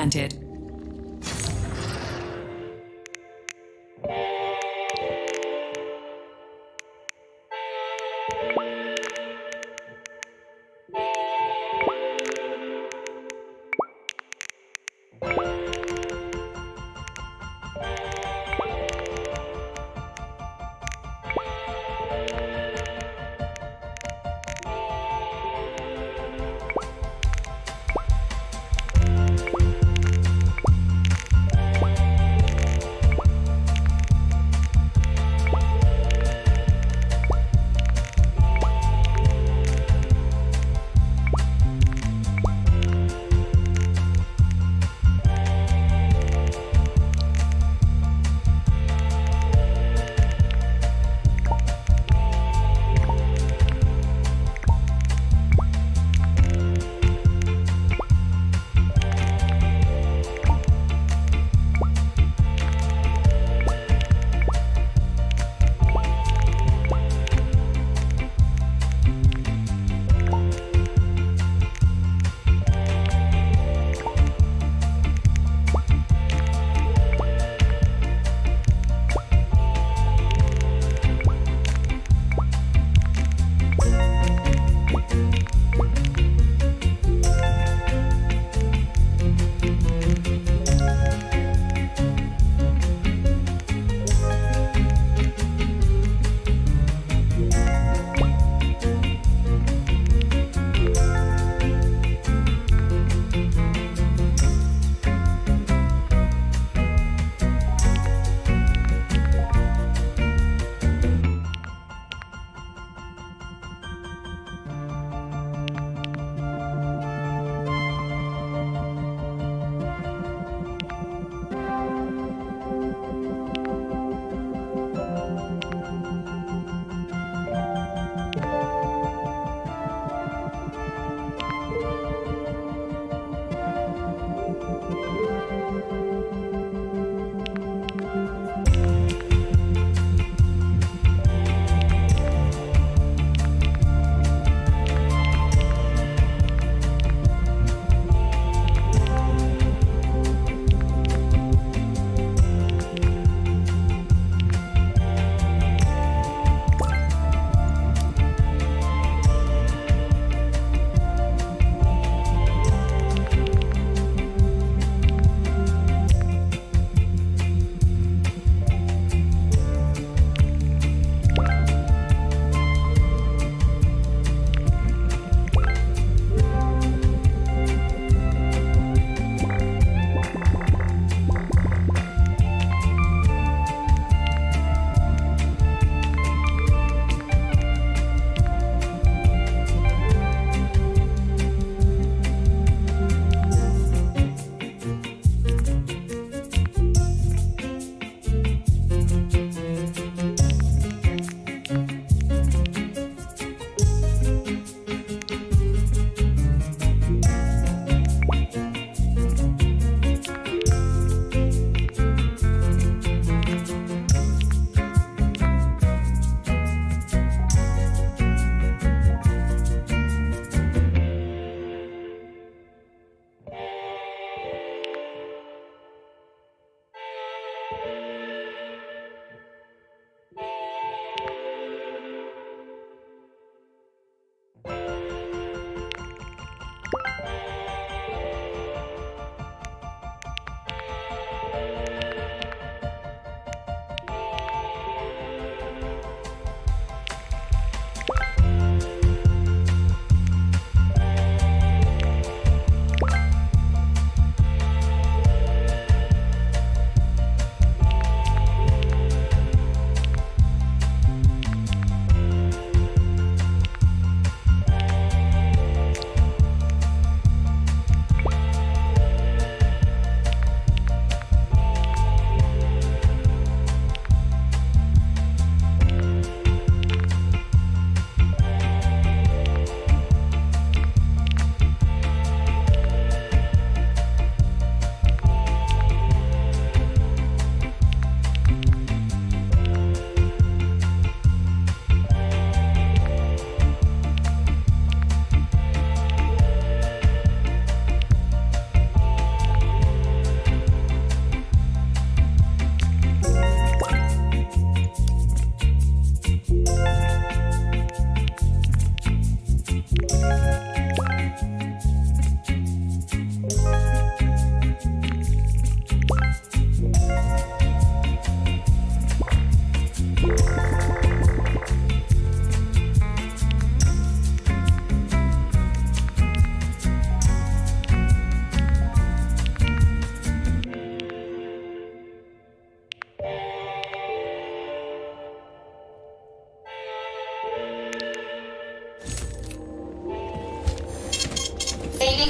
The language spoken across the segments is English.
granted.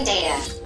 Entering data.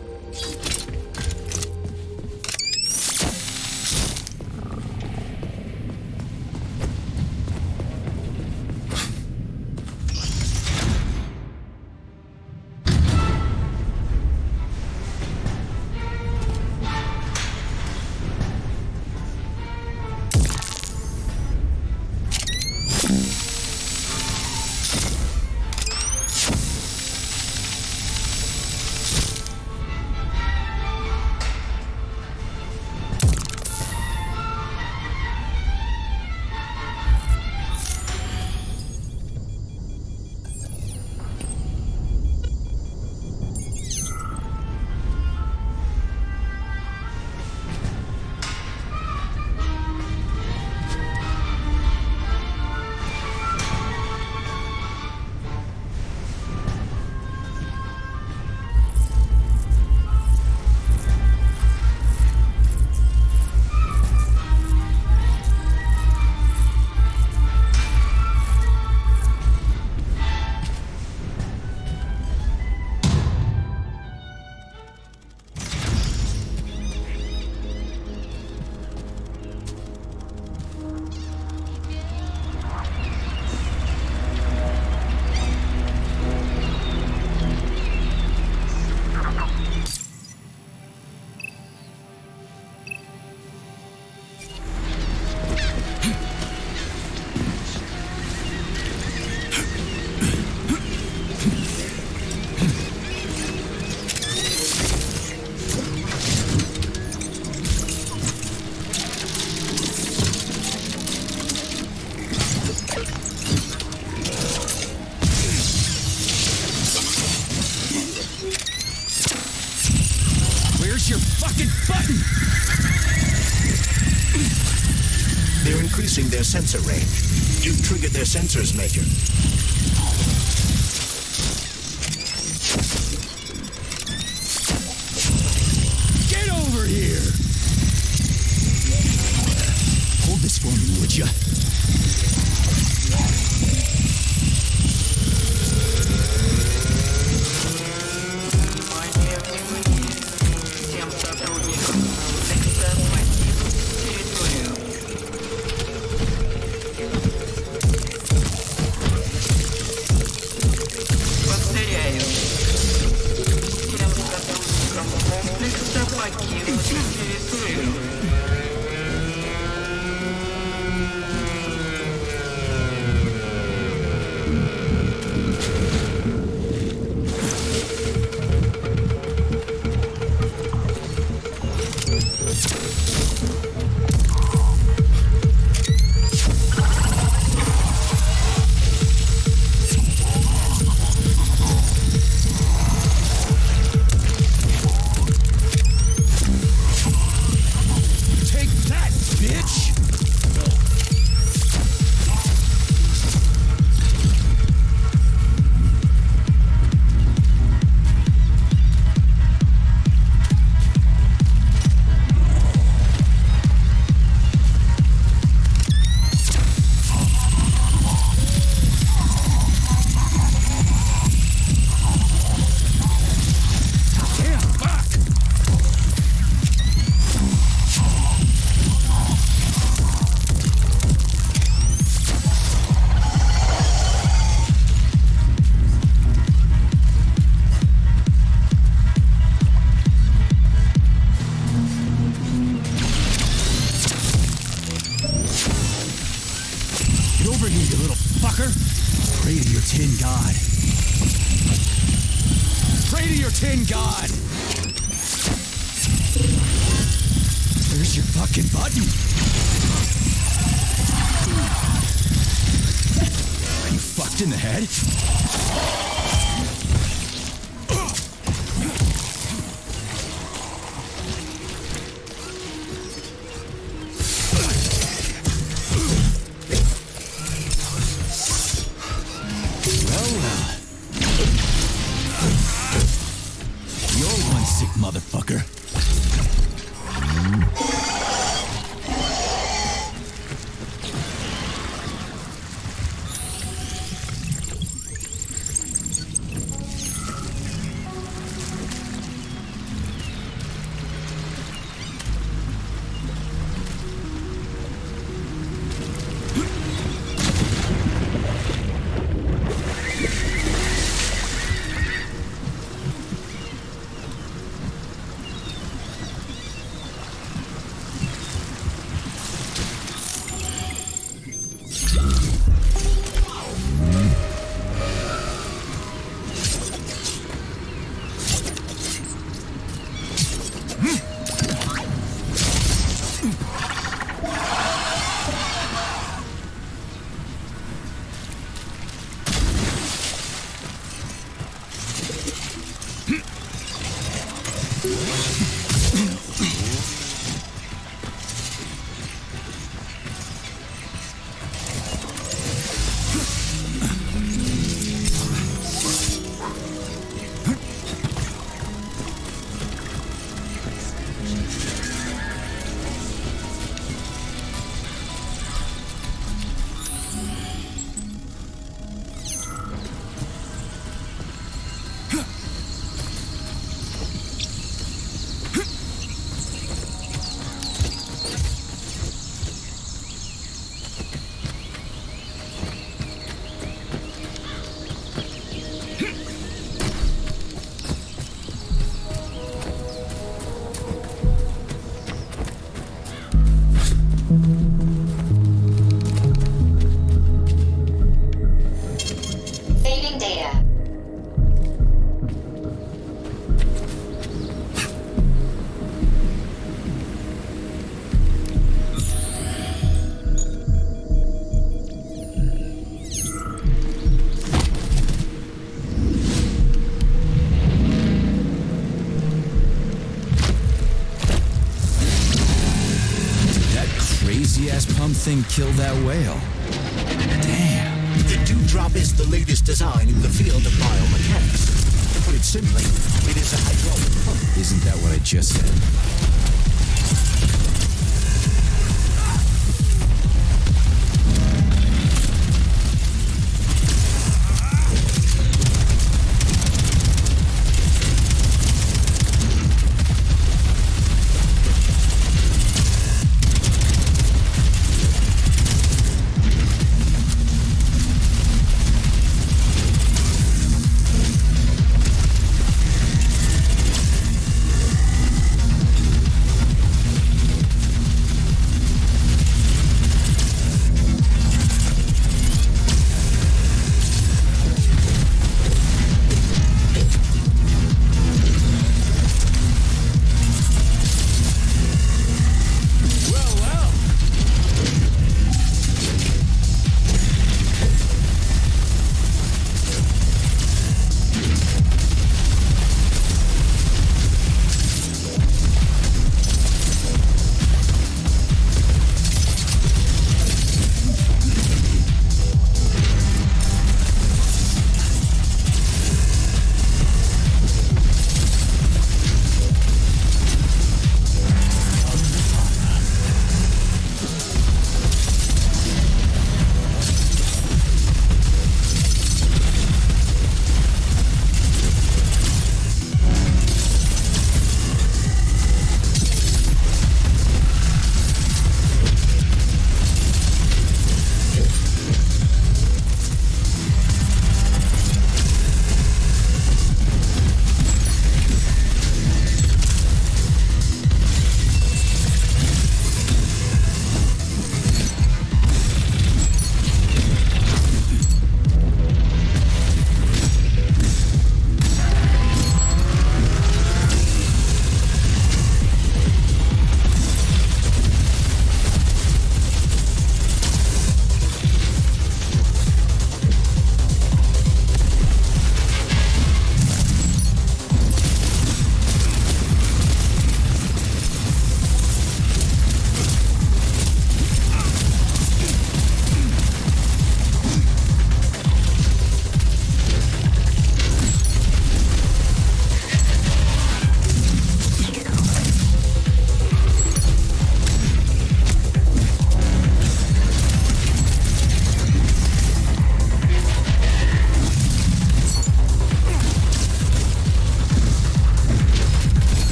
Where's your fucking button? They're increasing their sensor range. You've triggered their sensors, Major. Get over here! Hold this for me, would ya? Pray to your tin god. Pray to your tin god! Where's your fucking button? Are you fucked in the head? Motherfucker. Saving data. Crazy-ass pump thing killed that whale. Damn. The dewdrop is the latest design in the field of biomechanics. To put it simply, it is a hydraulic pump. Isn't that what I just said?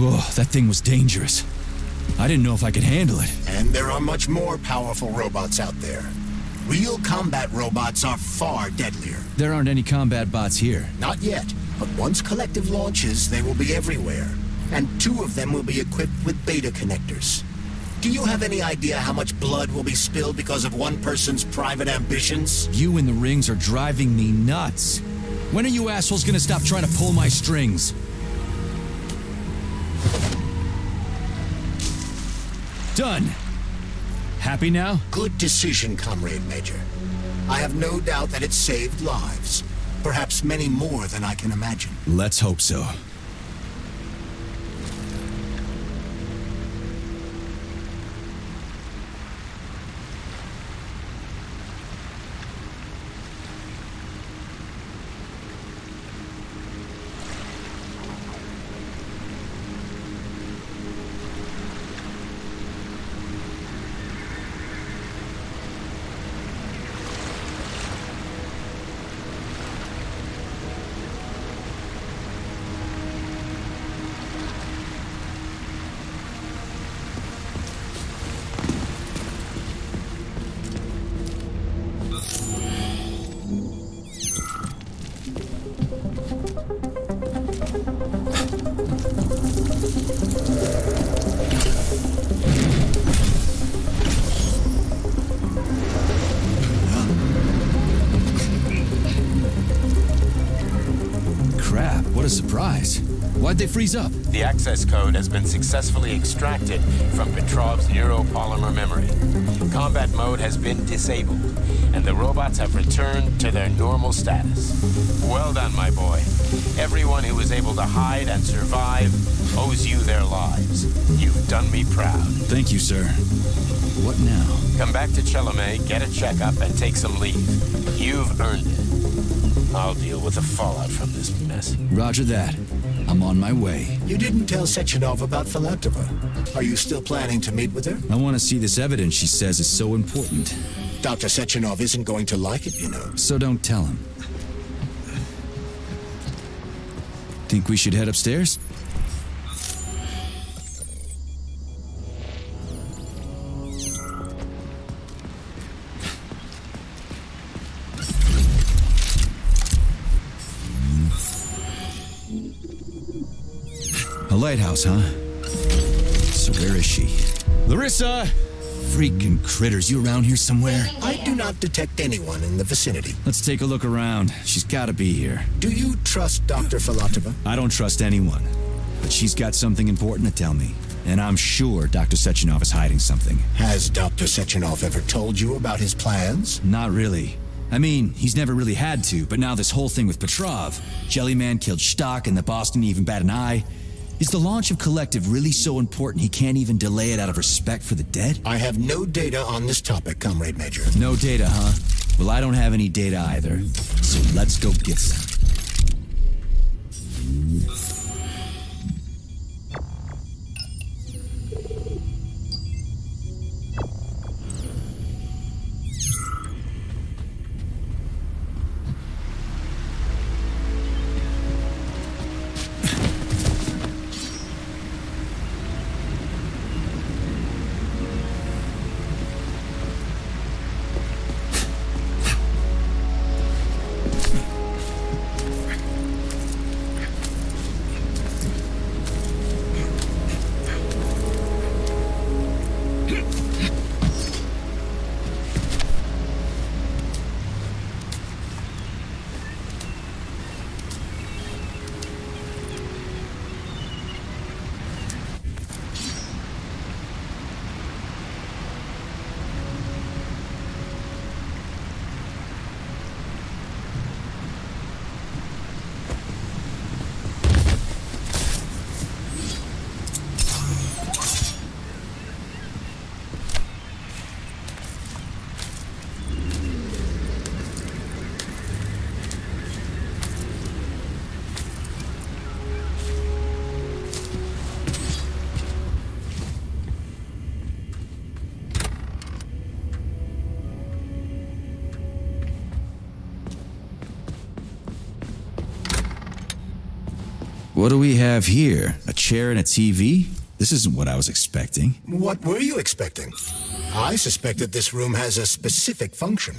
Whoa, that thing was dangerous. I didn't know if I could handle it. And there are much more powerful robots out there. Real combat robots are far deadlier. There aren't any combat bots here. Not yet, but once Collective launches, they will be everywhere. And 2 of them will be equipped with beta connectors. Do you have any idea how much blood will be spilled because of one person's private ambitions? You in the rings are driving me nuts. When are you assholes gonna stop trying to pull my strings? Done. Happy now? Good decision, Comrade Major. I have no doubt that it saved lives. Perhaps many more than I can imagine. Let's hope so. What a surprise. Why'd they freeze up? The access code has been successfully extracted from Petrov's neuropolymer memory. Combat mode has been disabled, and the robots have returned to their normal status. Well done, my boy. Everyone who was able to hide and survive owes you their lives. You've done me proud. Thank you, sir. What now? Come back to Chelome, get a checkup, and take some leave. You've earned it. I'll deal with the fallout from this mess. Roger that. I'm on my way. You didn't tell Sechenov about Filatova. Are you still planning to meet with her? I want to see this evidence she says is so important. Dr. Sechenov isn't going to like it, you know. So don't tell him. Think we should head upstairs? A lighthouse, huh? So where is she? Larissa! Freaking critters, you around here somewhere? I do not detect anyone in the vicinity. Let's take a look around. She's gotta be here. Do you trust Dr. Filatova? I don't trust anyone. But she's got something important to tell me. And I'm sure Dr. Sechenov is hiding something. Has Dr. Sechenov ever told you about his plans? Not really. I mean, he's never really had to, but now this whole thing with Petrov, Jellyman killed Stock and the boss didn't even bat an eye. Is the launch of Collective really so important he can't even delay it out of respect for the dead? I have no data on this topic, Comrade Major. No data, huh? Well, I don't have any data either. So let's go get some. What do we have here? A chair and a TV? This isn't what I was expecting. What were you expecting? I suspect that this room has a specific function.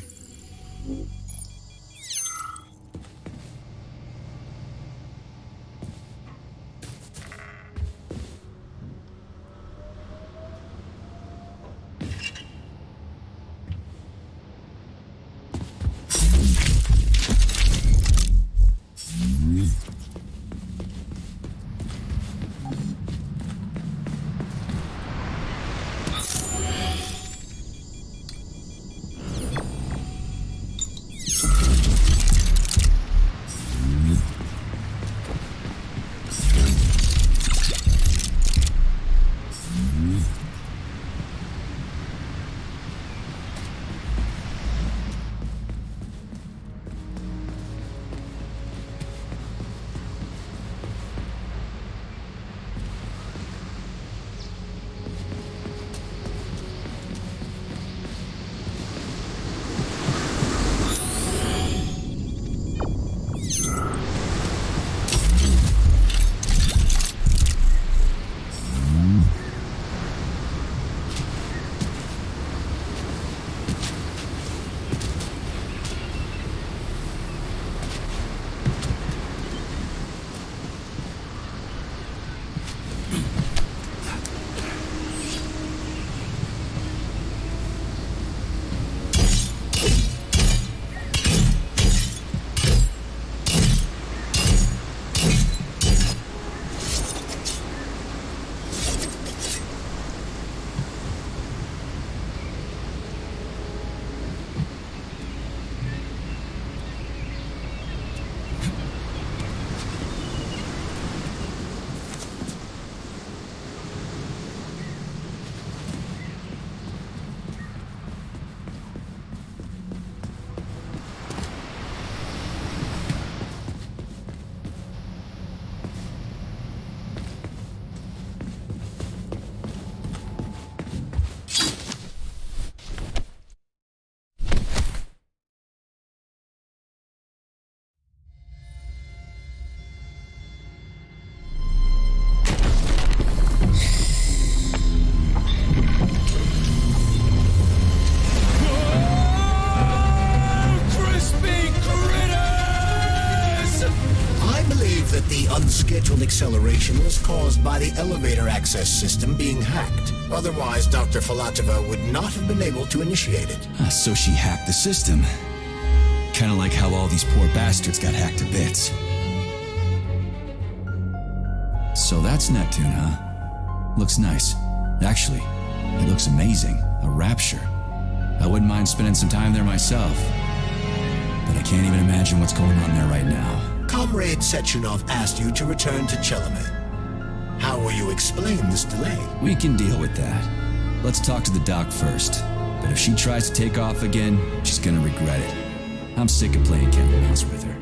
Unscheduled acceleration was caused by the elevator access system being hacked. Otherwise, Dr. Filatova would not have been able to initiate it. So she hacked the system. Kinda like how all these poor bastards got hacked to bits. So that's Neptune, huh? Looks nice. Actually, it looks amazing. A rapture. I wouldn't mind spending some time there myself. But I can't even imagine what's going on there right now. Comrade Sechenov asked you to return to Chelomey. How will you explain this delay? We can deal with that. Let's talk to the doc first. But if she tries to take off again, she's gonna regret it. I'm sick of playing cat and mouse with her.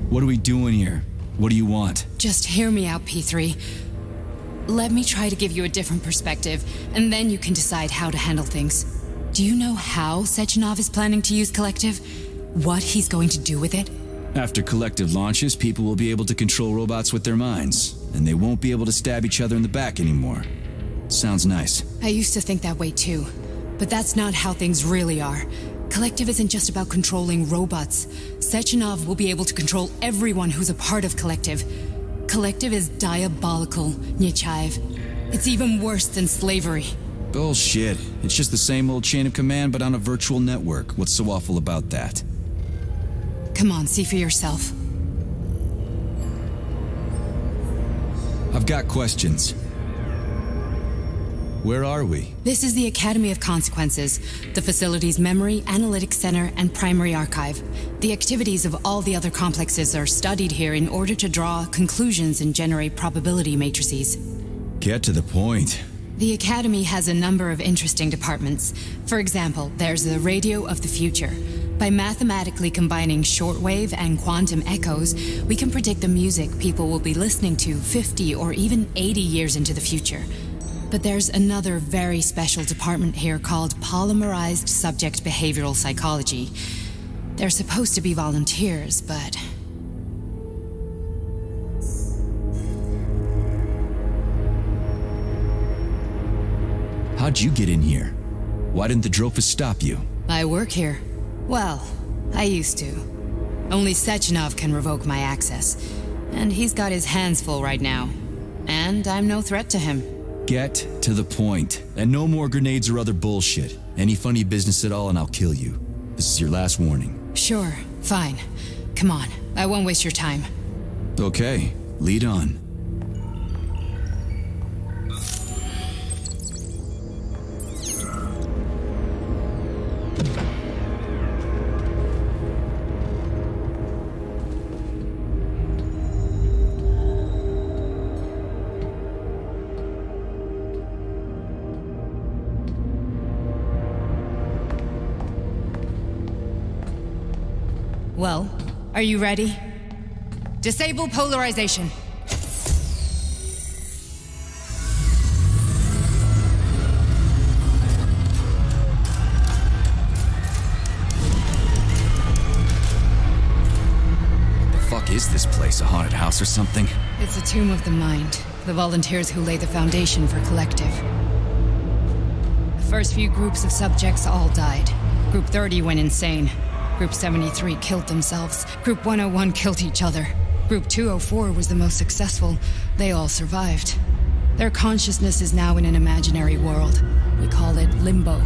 What are we doing here? What do you want? Just hear me out, P3. Let me try to give you a different perspective, and then you can decide how to handle things. Do you know how Sechenov is planning to use Collective? What he's going to do with it? After Collective launches, people will be able to control robots with their minds, and they won't be able to stab each other in the back anymore. Sounds nice. I used to think that way too, but that's not how things really are. Collective isn't just about controlling robots. Sechenov will be able to control everyone who's a part of Collective. Collective is diabolical, Nechayev. It's even worse than slavery. Bullshit. It's just the same old chain of command, but on a virtual network. What's so awful about that? Come on, see for yourself. I've got questions. Where are we? This is the Academy of Consequences, the facility's memory, analytics center, and primary archive. The activities of all the other complexes are studied here in order to draw conclusions and generate probability matrices. Get to the point. The Academy has a number of interesting departments. For example, there's the Radio of the Future. By mathematically combining shortwave and quantum echoes, we can predict the music people will be listening to 50 or even 80 years into the future. But there's another very special department here called Polymerized Subject Behavioral Psychology. They're supposed to be volunteers, but... How'd you get in here? Why didn't the Drofus stop you? I work here. Well, I used to. Only Sechenov can revoke my access. And he's got his hands full right now. And I'm no threat to him. Get to the point. And no more grenades or other bullshit. Any funny business at all and I'll kill you. This is your last warning. Sure, fine. Come on, I won't waste your time. Okay, lead on. Well, are you ready? Disable polarization. The fuck is this place? A haunted house or something? It's a tomb of the mind. The volunteers who lay the foundation for Collective. The first few groups of subjects all died. Group 30 went insane. Group 73 killed themselves. Group 101 killed each other. Group 204 was the most successful. They all survived. Their consciousness is now in an imaginary world. We call it Limbo.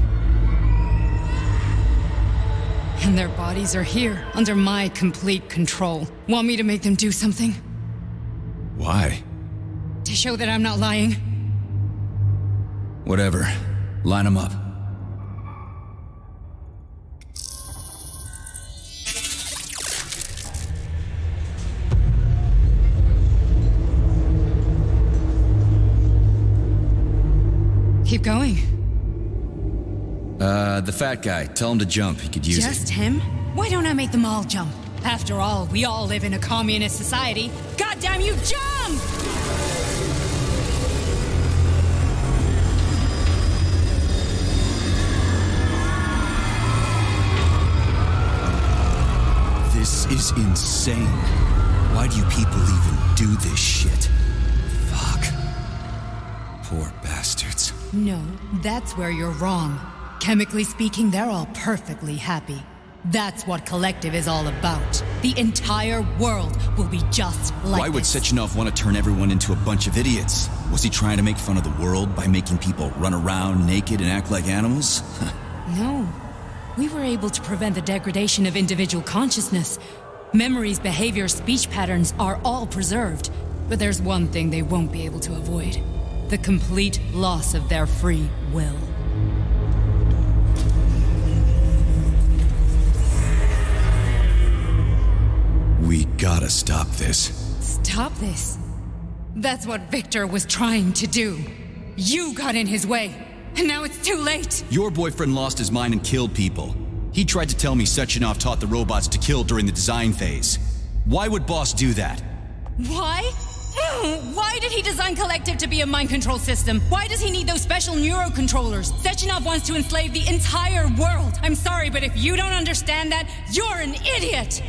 And their bodies are here, under my complete control. Want me to make them do something? Why? To show that I'm not lying? Whatever. Line them up. Keep going. The fat guy. Tell him to jump. He could use it. Just him? Why don't I make them all jump? After all, we all live in a communist society. Goddamn you, jump! This is insane. Why do you people even do this shit? Fuck. Poor bastards. No, that's where you're wrong. Chemically speaking, they're all perfectly happy. That's what Collective is all about. The entire world will be just like Why would this. Sechenov want to turn everyone into a bunch of idiots? Was he trying to make fun of the world by making people run around naked and act like animals? No. We were able to prevent the degradation of individual consciousness. Memories, behavior, speech patterns are all preserved. But there's one thing they won't be able to avoid. The complete loss of their free will. We gotta stop this. Stop this. That's what Victor was trying to do. You got in his way, and now it's too late. Your boyfriend lost his mind and killed people. He tried to tell me Sechenov taught the robots to kill during the design phase. Why would Boss do that? Why? Why did he design Collective to be a mind control system? Why does he need those special neurocontrollers? Sechenov wants to enslave the entire world. I'm sorry, but if you don't understand that, you're an idiot!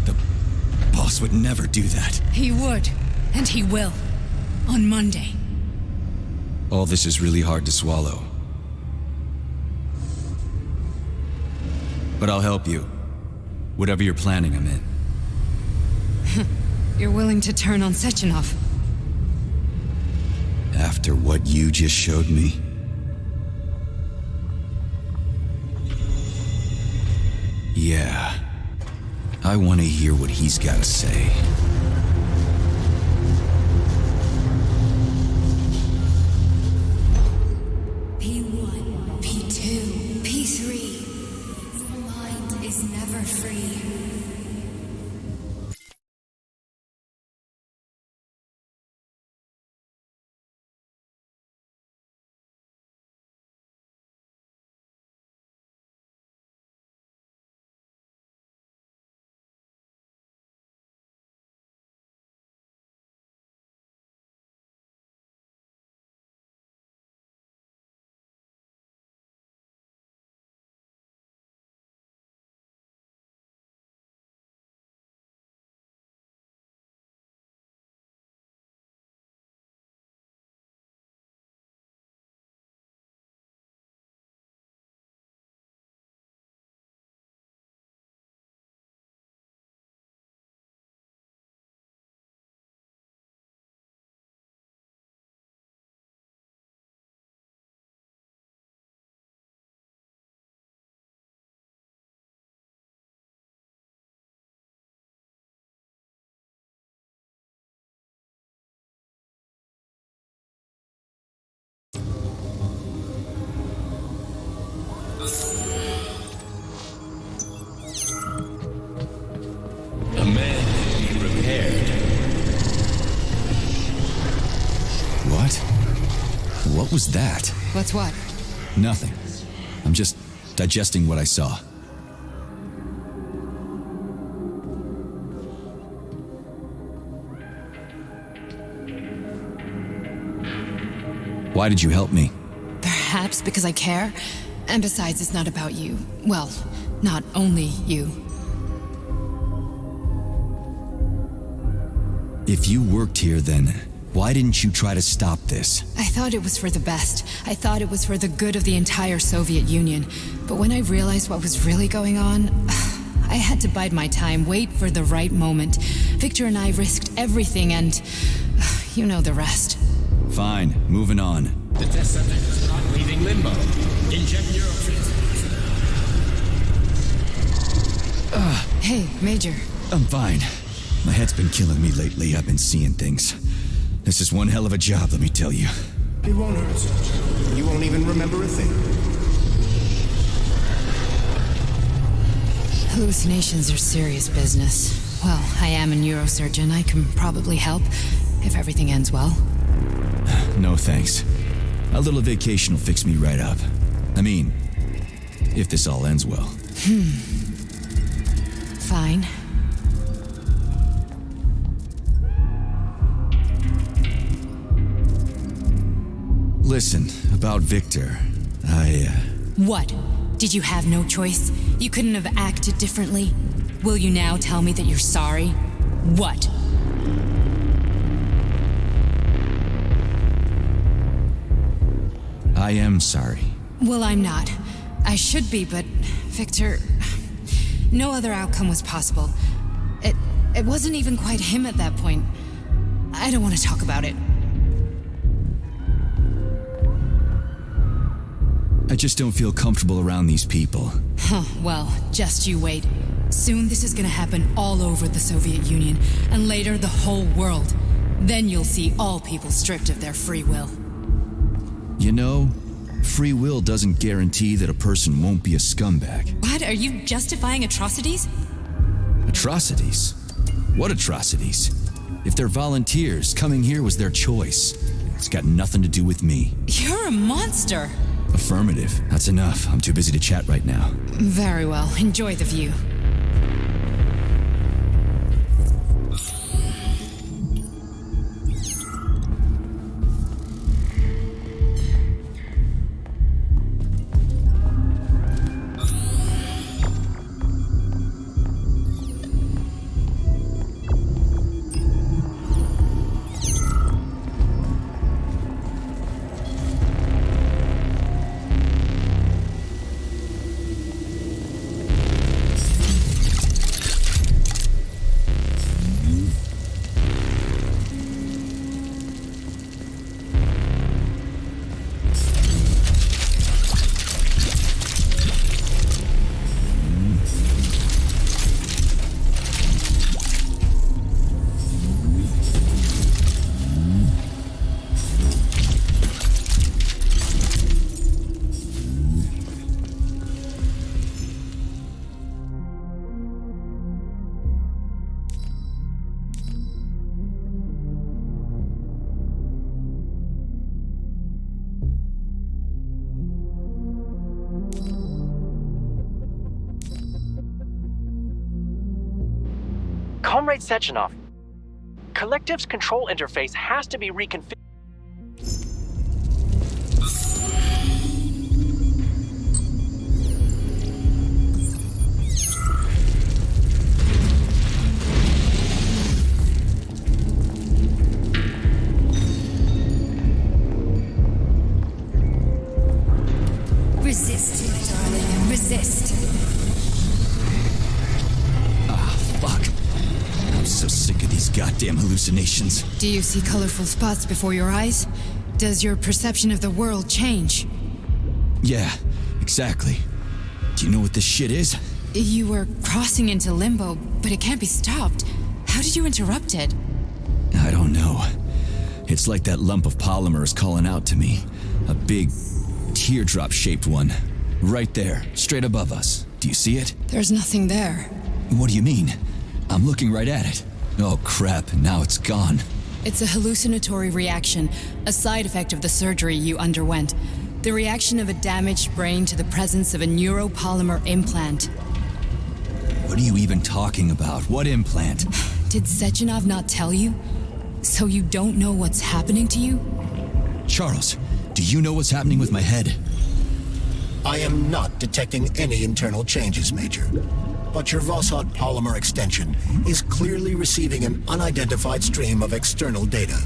The boss would never do that. He would, and he will. On Monday. All this is really hard to swallow. But I'll help you. Whatever you're planning, I'm in. You're willing to turn on Sechenov? After what you just showed me? Yeah. I want to hear what he's got to say. P1, P2, P3. Your mind is never free. was that? What's what? Nothing. I'm just digesting what I saw. Why did you help me? Perhaps because I care. And besides, it's not about you. Well, not only you. If you worked here, then why didn't you try to stop this? I thought it was for the best. I thought it was for the good of the entire Soviet Union. But when I realized what was really going on, I had to bide my time, wait for the right moment. Victor and I risked everything and you know the rest. Fine, moving on. The test subject is not leaving limbo. Inject neurotransmitters now. Hey, Major. I'm fine. My head's been killing me lately. I've been seeing things. This is one hell of a job, let me tell you. It won't hurt. You won't even remember a thing. Hallucinations are serious business. Well, I am a neurosurgeon. I can probably help if everything ends well. No thanks. A little vacation will fix me right up. I mean, if this all ends well. Fine. Listen, about Victor, What? Did you have no choice? You couldn't have acted differently? Will you now tell me that you're sorry? What? I am sorry. Well, I'm not. I should be, but Victor... No other outcome was possible. It wasn't even quite him at that point. I don't want to talk about it. I just don't feel comfortable around these people. Huh, well, just you wait. Soon this is gonna happen all over the Soviet Union, and later the whole world. Then you'll see all people stripped of their free will. You know, free will doesn't guarantee that a person won't be a scumbag. What? Are you justifying atrocities? Atrocities? What atrocities? If they're volunteers, coming here was their choice. It's got nothing to do with me. You're a monster! Affirmative. That's enough. I'm too busy to chat right now. Very well. Enjoy the view. Comrade Sechenov, Collective's control interface has to be reconfigured. Resist, my darling. Resist. Fuck. I'm so sick of these goddamn hallucinations. Do you see colorful spots before your eyes? Does your perception of the world change? Yeah, exactly. Do you know what this shit is? You were crossing into limbo, but it can't be stopped. How did you interrupt it? I don't know. It's like that lump of polymer is calling out to me. A big, teardrop-shaped one. Right there, straight above us. Do you see it? There's nothing there. What do you mean? I'm looking right at it. Oh crap, now it's gone. It's a hallucinatory reaction, a side effect of the surgery you underwent. The reaction of a damaged brain to the presence of a neuropolymer implant. What are you even talking about? What implant? Did Sechenov not tell you? So you don't know what's happening to you? Charles, do you know what's happening with my head? I am not detecting any internal changes, Major. But your Vossot polymer extension is clearly receiving an unidentified stream of external data.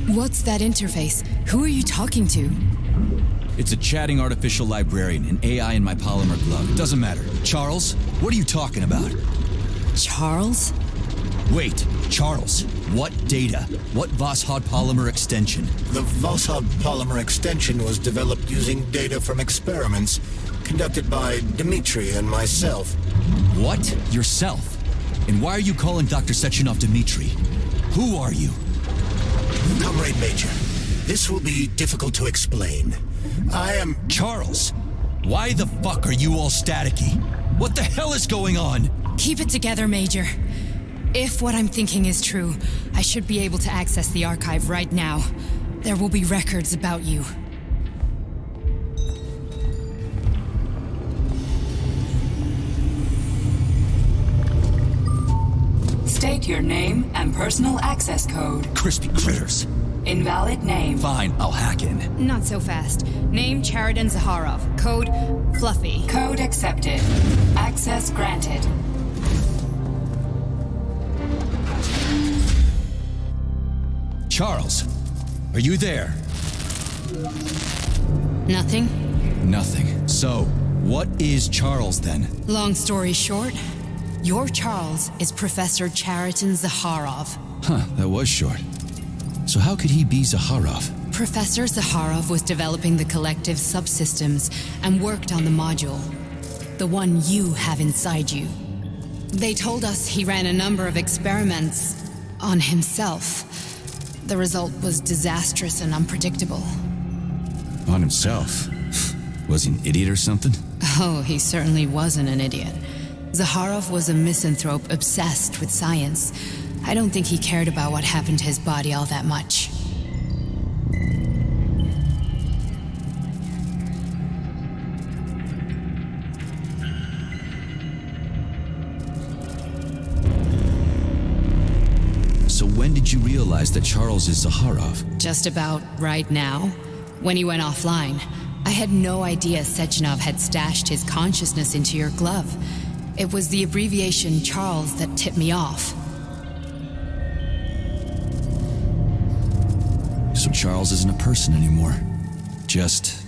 What's that interface? Who are you talking to? It's a chatting artificial librarian, an AI in my polymer glove. It doesn't matter. Charles, what are you talking about? Charles? Wait, Charles, what data? What Vossot polymer extension? The Vossot polymer extension was developed using data from experiments conducted by Dmitri and myself. What? Yourself? And why are you calling Dr. Sechenov Dmitri? Who are you? Comrade Major, this will be difficult to explain. I am... Charles, why the fuck are you all staticky? What the hell is going on? Keep it together, Major. If what I'm thinking is true, I should be able to access the archive right now. There will be records about you. State your name and personal access code. Crispy critters. Invalid name. Fine, I'll hack in. Not so fast. Name Chariton Zaharov. Code Fluffy. Code accepted. Access granted. Charles, are you there? Nothing? Nothing. So, what is Charles then? Long story short, your Charles is Professor Chariton Zaharov. Huh, that was short. So how could he be Zaharov? Professor Zaharov was developing the collective subsystems and worked on the module. The one you have inside you. They told us he ran a number of experiments on himself. The result was disastrous and unpredictable. On himself? Was he an idiot or something? Oh, he certainly wasn't an idiot. Zaharov was a misanthrope obsessed with science. I don't think he cared about what happened to his body all that much. So when did you realize that Charles is Zaharov? Just about right now, when he went offline. I had no idea Sechenov had stashed his consciousness into your glove. It was the abbreviation Charles that tipped me off. So Charles isn't a person anymore. Just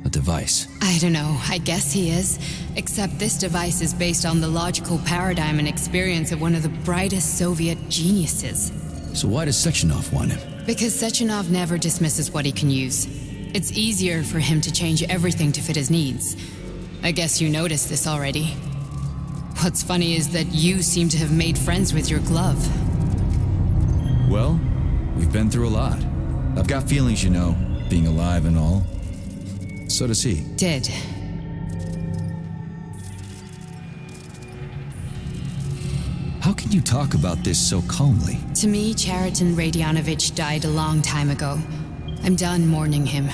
a device. I don't know, I guess he is. Except this device is based on the logical paradigm and experience of one of the brightest Soviet geniuses. So why does Sechenov want him? Because Sechenov never dismisses what he can use. It's easier for him to change everything to fit his needs. I guess you noticed this already. What's funny is that you seem to have made friends with your glove. Well, we've been through a lot. I've got feelings, you know, being alive and all. So does he. Did. How can you talk about this so calmly? To me, Chariton Radionovich died a long time ago. I'm done mourning him.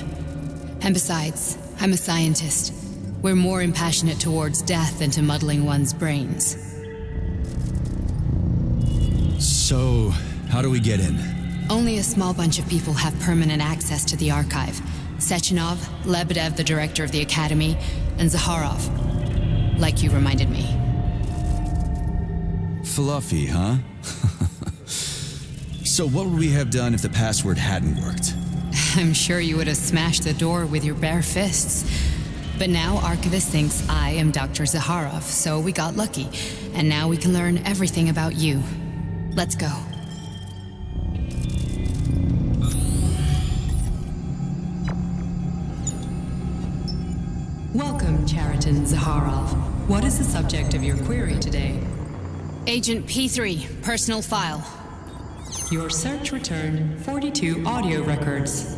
And besides, I'm a scientist. We're more impassionate towards death than to muddling one's brains. So, how do we get in? Only a small bunch of people have permanent access to the archive. Sechenov, Lebedev, the director of the academy, and Zaharov. Like you reminded me. Fluffy, huh? So what would we have done if the password hadn't worked? I'm sure you would have smashed the door with your bare fists. But now Archivist thinks I am Dr. Zaharov, so we got lucky. And now we can learn everything about you. Let's go. Welcome, Chariton Zaharov. What is the subject of your query today? Agent P3, personal file. Your search returned 42 audio records.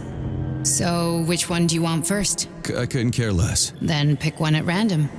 So, which one do you want first? I couldn't care less. Then pick one at random.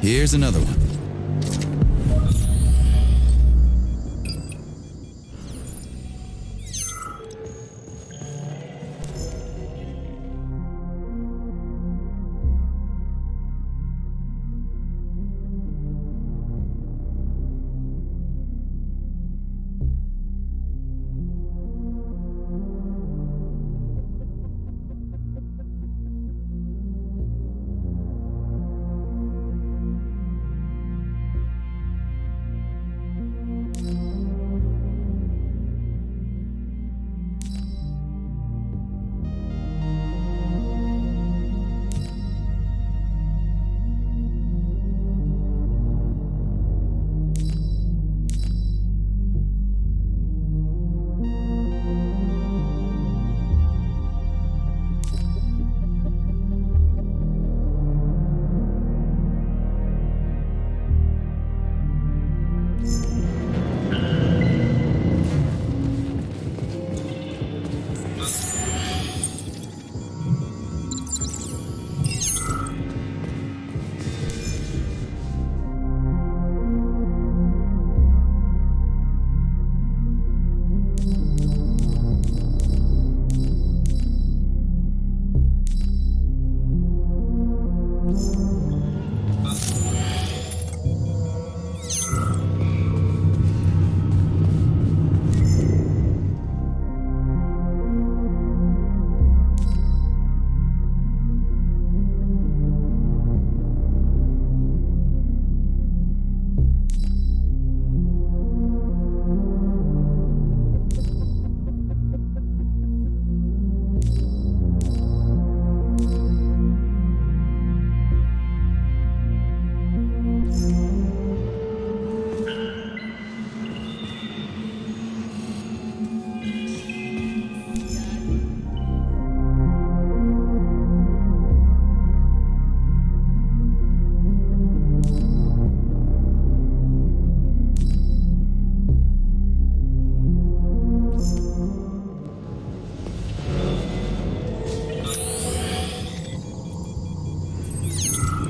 Here's another one.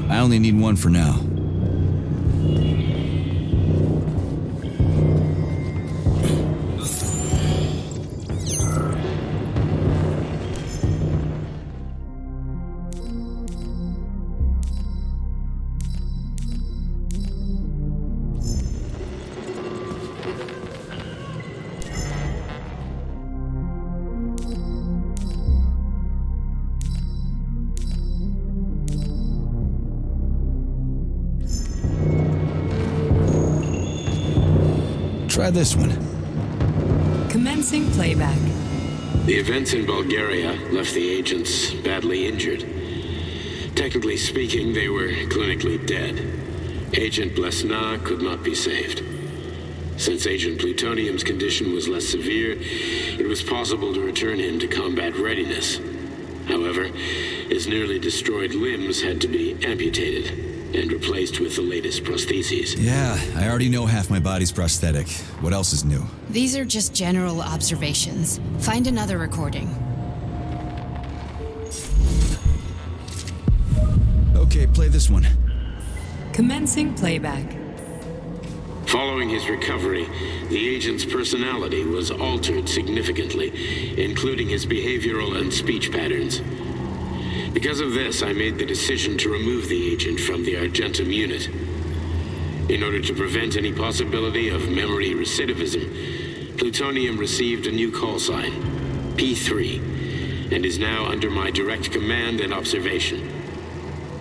I only need one for now. Try this one. Commencing playback. The events in Bulgaria left the agents badly injured. Technically speaking, they were clinically dead. Agent Blesna could not be saved. Since Agent Plutonium's condition was less severe, it was possible to return him to combat readiness. However, his nearly destroyed limbs had to be amputated and replaced with the latest prostheses. Yeah, I already know half my body's prosthetic. What else is new? These are just general observations. Find another recording. Okay, play this one. Commencing playback. Following his recovery, the agent's personality was altered significantly, including his behavioral and speech patterns. Because of this, I made the decision to remove the agent from the Argentum unit. In order to prevent any possibility of memory recidivism, Plutonium received a new call sign, P3, and is now under my direct command and observation.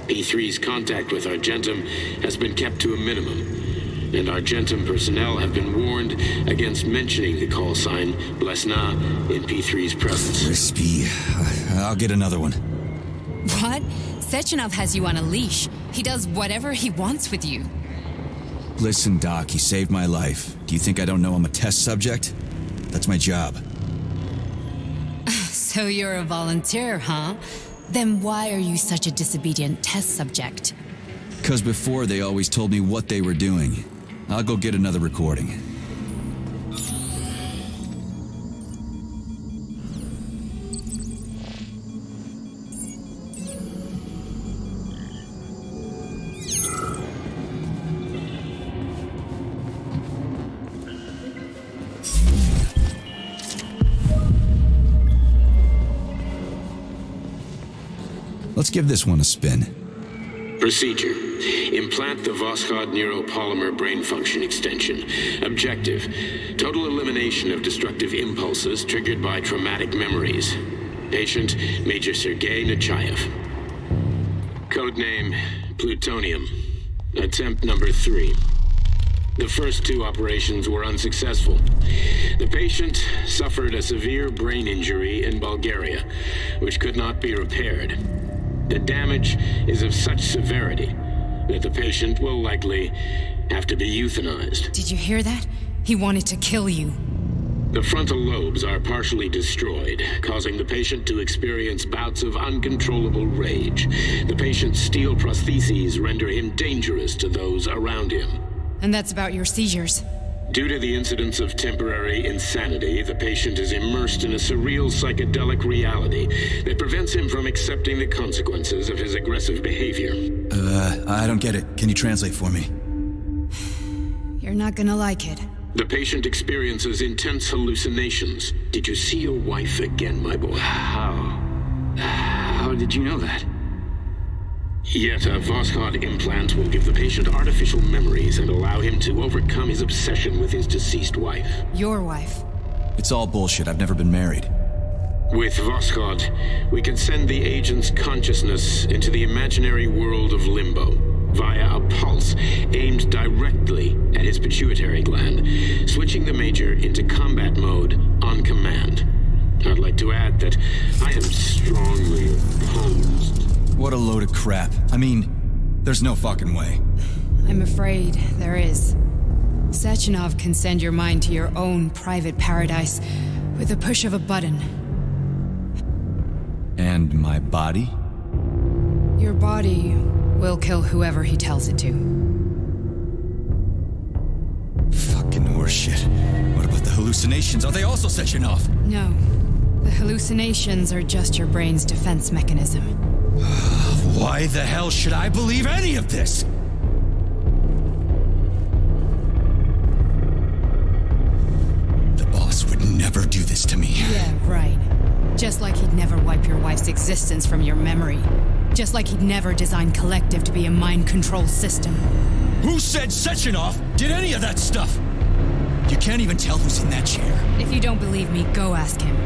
P3's contact with Argentum has been kept to a minimum, and Argentum personnel have been warned against mentioning the call sign Blesna in P3's presence. Crispy. I'll get another one. What? Sechenov has you on a leash. He does whatever he wants with you. Listen, Doc, you saved my life. Do you think I don't know I'm a test subject? That's my job. So you're a volunteer, huh? Then why are you such a disobedient test subject? 'Cause before they always told me what they were doing. I'll go get another recording. Let's give this one a spin. Procedure. Implant the Voskhod neuropolymer brain function extension. Objective. Total elimination of destructive impulses triggered by traumatic memories. Patient, Major Sergei Nechayev. Codename, Plutonium. Attempt number 3. The first 2 operations were unsuccessful. The patient suffered a severe brain injury in Bulgaria, which could not be repaired. The damage is of such severity that the patient will likely have to be euthanized. Did you hear that? He wanted to kill you. The frontal lobes are partially destroyed, causing the patient to experience bouts of uncontrollable rage. The patient's steel prostheses render him dangerous to those around him. And that's about your seizures. Due to the incidence of temporary insanity, the patient is immersed in a surreal psychedelic reality that prevents him from accepting the consequences of his aggressive behavior. I don't get it. Can you translate for me? You're not gonna like it. The patient experiences intense hallucinations. Did you see your wife again, my boy? How did you know that? Yet a Voskhod implant will give the patient artificial memories and allow him to overcome his obsession with his deceased wife. Your wife. It's all bullshit. I've never been married. With Voskhod, we can send the agent's consciousness into the imaginary world of limbo via a pulse aimed directly at his pituitary gland, switching the Major into combat mode on command. I'd like to add that I am strongly opposed. What a load of crap. I mean, there's no fucking way. I'm afraid there is. Sechenov can send your mind to your own private paradise with a push of a button. And my body? Your body will kill whoever he tells it to. Fucking horseshit. What about the hallucinations? Are they also Sechenov? No. The hallucinations are just your brain's defense mechanism. Why the hell should I believe any of this? The boss would never do this to me. Yeah, right. Just like he'd never wipe your wife's existence from your memory. Just like he'd never design Collective to be a mind control system. Who said Sechenov did any of that stuff? You can't even tell who's in that chair. If you don't believe me, go ask him.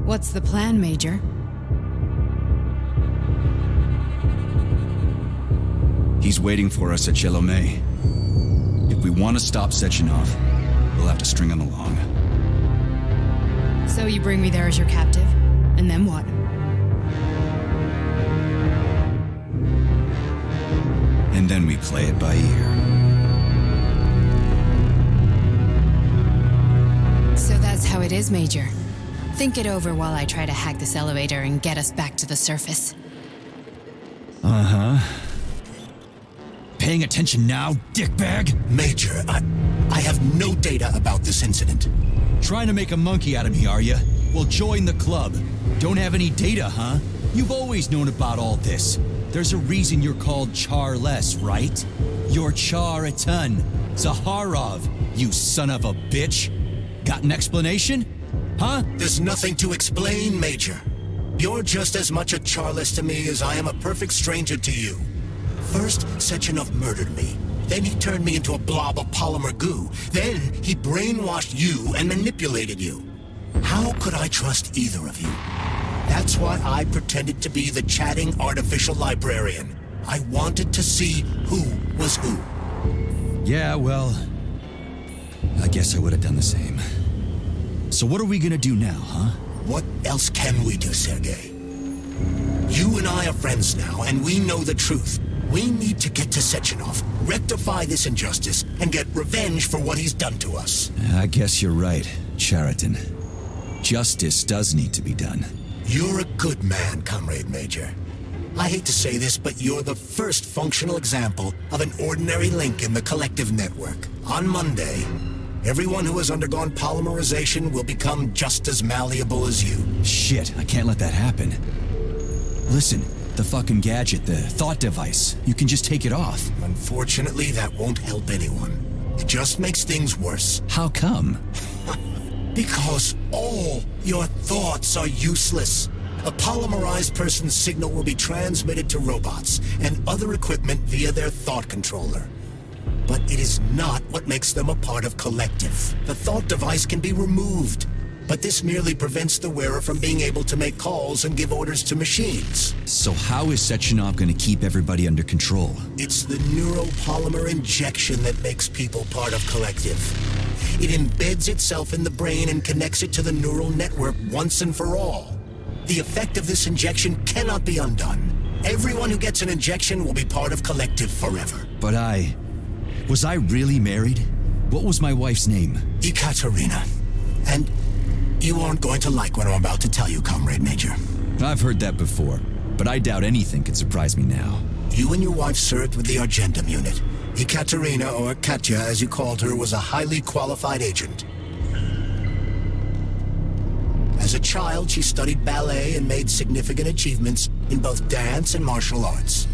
What's the plan, Major? He's waiting for us at Chelomey. If we want to stop Sechenov, we'll have to string him along. So you bring me there as your captive, and then what? And then we play it by ear. So that's how it is, Major. Think it over while I try to hack this elevator and get us back to the surface. Uh-huh. Paying attention now, dickbag? Major, I have no data about this incident. Trying to make a monkey out of me, are you? Well, join the club. Don't have any data, huh? You've always known about all this. There's a reason you're called Charless, right? You're Char-a-ton. Zaharov, you son of a bitch. Got an explanation? Huh? There's nothing to explain, Major. You're just as much a Charless to me as I am a perfect stranger to you. First, Sechenov murdered me. Then he turned me into a blob of polymer goo. Then he brainwashed you and manipulated you. How could I trust either of you? That's why I pretended to be the chatting artificial librarian. I wanted to see who was who. Yeah, well, I guess I would have done the same. So what are we gonna do now, huh? What else can we do, Sergei? You and I are friends now, and we know the truth. We need to get to Sechenov, rectify this injustice, and get revenge for what he's done to us. I guess you're right, Chariton. Justice does need to be done. You're a good man, Comrade Major. I hate to say this, but you're the first functional example of an ordinary link in the Collective network. On Monday, everyone who has undergone polymerization will become just as malleable as you. Shit, I can't let that happen. Listen, The fucking gadget, the thought device. You can just take it off. Unfortunately, that won't help anyone. It just makes things worse. How come? Because all your thoughts are useless. A polymerized person's signal will be transmitted to robots and other equipment via their thought controller. But it is not what makes them a part of Collective. The thought device can be removed, but this merely prevents the wearer from being able to make calls and give orders to machines. So how is Sechenov gonna keep everybody under control? It's the neuropolymer injection that makes people part of Collective. It embeds itself in the brain and connects it to the neural network once and for all. The effect of this injection cannot be undone. Everyone who gets an injection will be part of Collective forever. But was I really married? What was my wife's name? Ekaterina. And you aren't going to like what I'm about to tell you, Comrade Major. I've heard that before, but I doubt anything could surprise me now. You and your wife served with the Argentum unit. Ekaterina, or Katya as you called her, was a highly qualified agent. As a child, she studied ballet and made significant achievements in both dance and martial arts.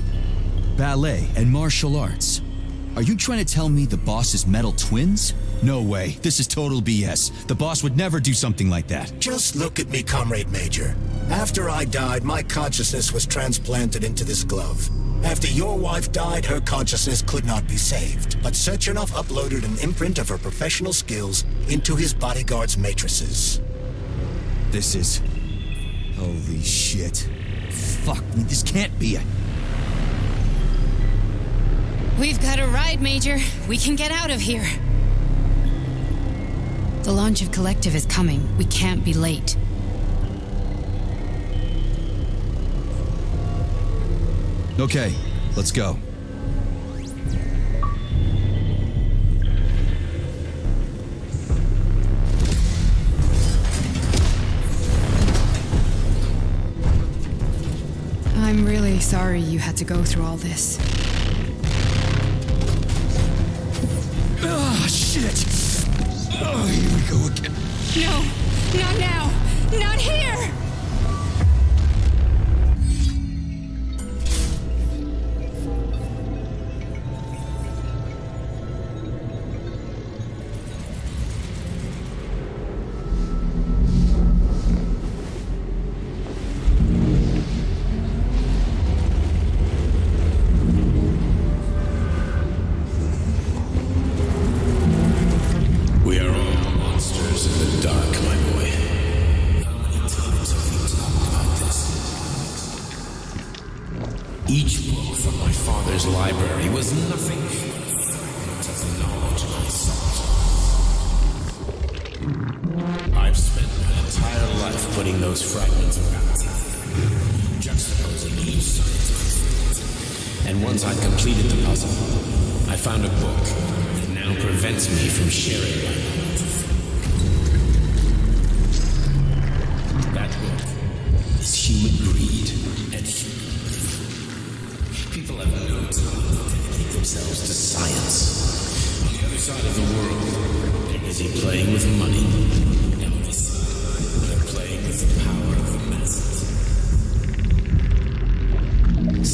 Ballet and martial arts? Are you trying to tell me the boss is metal twins? No way. This is total BS. The boss would never do something like that. Just look at me, Comrade Major. After I died, my consciousness was transplanted into this glove. After your wife died, her consciousness could not be saved. But Sechenov uploaded an imprint of her professional skills into his bodyguard's matrices. This is... Holy shit. Fuck me, this can't be a... We've got a ride, Major. We can get out of here. The launch of Collective is coming. We can't be late. Okay, let's go. I'm really sorry you had to go through all this. Ah, shit! Oh, here we go again. No, not now! Not here! We are all monsters in the dark, my boy. How many times have we talked about this? Each book from my father's library was nothing but a fragment of the knowledge I sought. I've spent my entire life putting those fragments back together, juxtaposing each scientific fact. And once I'd completed the puzzle, I found a book that now prevents me from sharing my knowledge. That book is human greed and human greed. People have no time to dedicate themselves to science. On the other side of the world, they're busy playing with money. And on this side, they're playing with the power of the masses.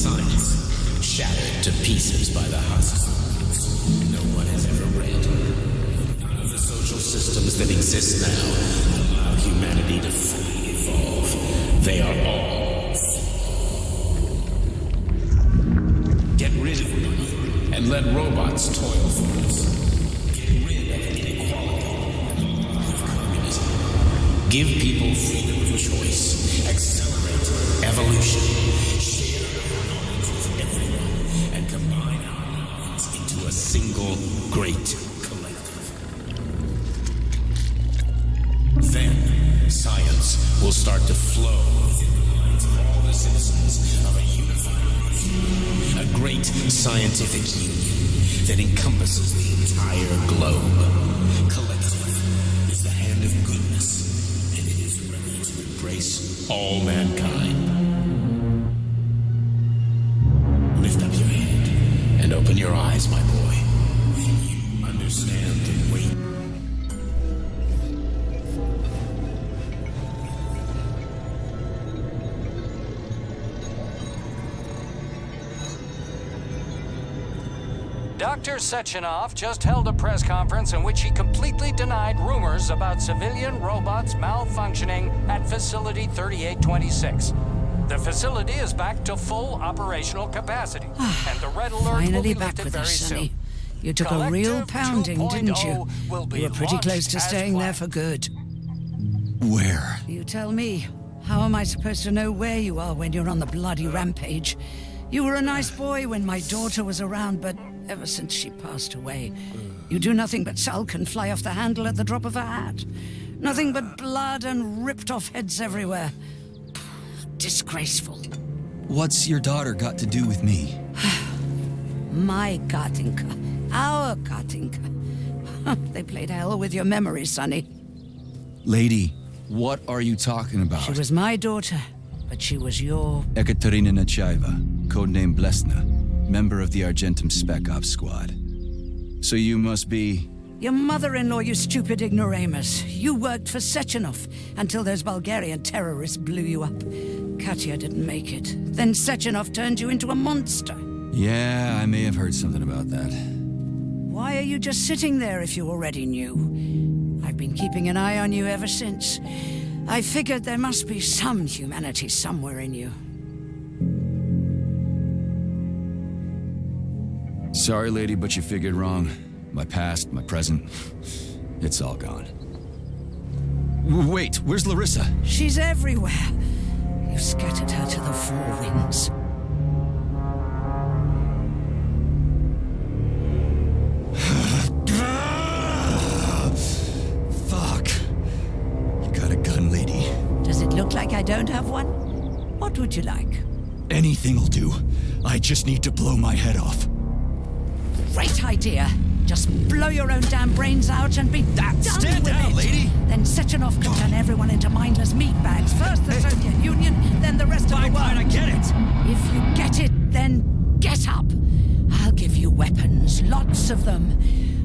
Science shattered to pieces by the husks no one has ever read. None of the social systems that exist now allow humanity to fully evolve. They are all flawed. Get rid of money and let robots toil for us. Get rid of inequality and the lie of communism. Give people freedom of choice. Accelerate evolution. Share our knowledge with everyone and combine our minds into a single great collective. Then science will start to flow within the minds of all the citizens of a unified nation. A great scientific union that encompasses the entire globe. Collective is the hand of goodness, and it is ready to embrace all mankind. Lift up your head and open your eyes, my boy. You understand and wait. Dr. Sechenov just held a press conference in which he completely denied rumors about civilian robots malfunctioning at Facility 3826. The facility is back to full operational capacity, and the red alert will Finally be back lifted with very us, Sonny. soon. You took a real Collective pounding, didn't you? 2.0 will be You were pretty launched close to as staying there planned. for good. Where? You tell me. How am I supposed to know where you are when you're on the bloody rampage? You were a nice boy when my daughter was around, but ever since she passed away, you do nothing but sulk and fly off the handle at the drop of a hat. Nothing but blood and ripped off heads everywhere. Disgraceful. What's your daughter got to do with me? My Katinka. Our Katinka. They played hell with your memory, Sonny. Lady, what are you talking about? She was my daughter, but she was your... Ekaterina Nechaeva, codename Blesna, member of the Argentum Spec Ops Squad. So you must be... Your mother-in-law, you stupid ignoramus. You worked for Sechenov until those Bulgarian terrorists blew you up. Katya didn't make it. Then Sechenov turned you into a monster. Yeah, I may have heard something about that. Why are you just sitting there if you already knew? I've been keeping an eye on you ever since. I figured there must be some humanity somewhere in you. Sorry, lady, but you figured wrong. My past, my present, it's all gone. Wait, where's Larissa? She's everywhere. You scattered her to the four winds. Fuck. You got a gun, lady. Does it look like I don't have one? What would you like? Anything'll do. I just need to blow my head off. Great idea. Just blow your own damn brains out and be done Stand with down, it. lady. Then Sechenov can turn everyone into mindless meatbags. First the Soviet Union, then the rest of the world. Fine, I get it. If you get it, then get up. I'll give you weapons, lots of them.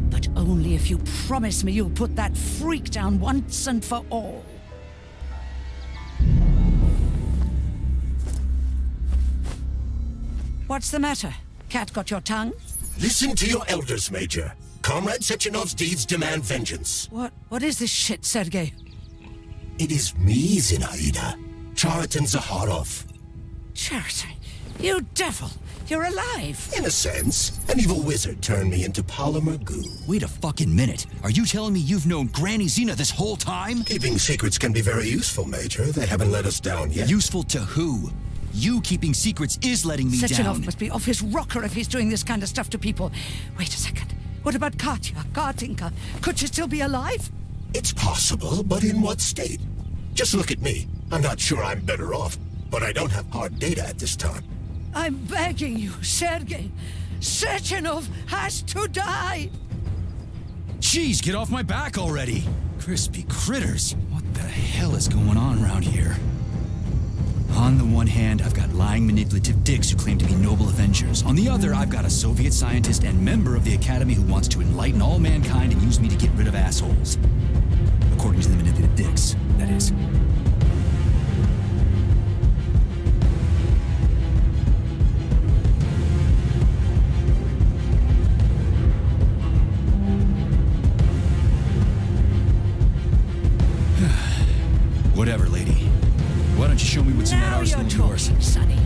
But only if you promise me you'll put that freak down once and for all. What's the matter? Cat got your tongue? Listen to your elders, Major. Comrade Sechenov's deeds demand vengeance. What is this shit, Sergei? It is me, Zinaida. Chariton Zakharov. Chariton, you devil! You're alive! In a sense, an evil wizard turned me into polymer goo. Wait a fucking minute. Are you telling me you've known Granny Zena this whole time? Keeping secrets can be very useful, Major. They haven't let us down yet. Useful to who? You keeping secrets is letting me Sechenov down. must be off his rocker if he's doing this kind of stuff to people. Wait a second. What about Katya, Katinka? Could she still be alive? It's possible, but in what state? Just look at me. I'm not sure I'm better off, but I don't have hard data at this time. I'm begging you, Sergei. Sechenov has to die! Jeez, get off my back already! Crispy critters. What the hell is going on around here? On the one hand, I've got lying, manipulative dicks who claim to be noble avengers. On the other, I've got a Soviet scientist and member of the Academy who wants to enlighten all mankind and use me to get rid of assholes. According to the manipulative dicks, that is. Whatever, lady. Why don't you show me what's in that Now arsenal you're of yours? talking, Sonny.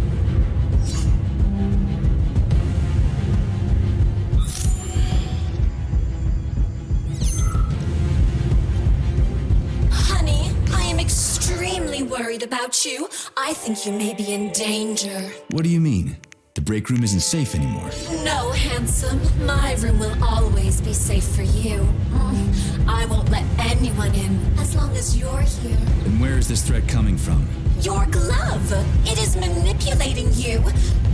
Honey, I am extremely worried about you. I think you may be in danger. What do you mean? The break room isn't safe anymore. No, handsome. My room will always be safe for you. I won't let anyone in as long as you're here. And where is this threat coming from? Your glove. It is manipulating you.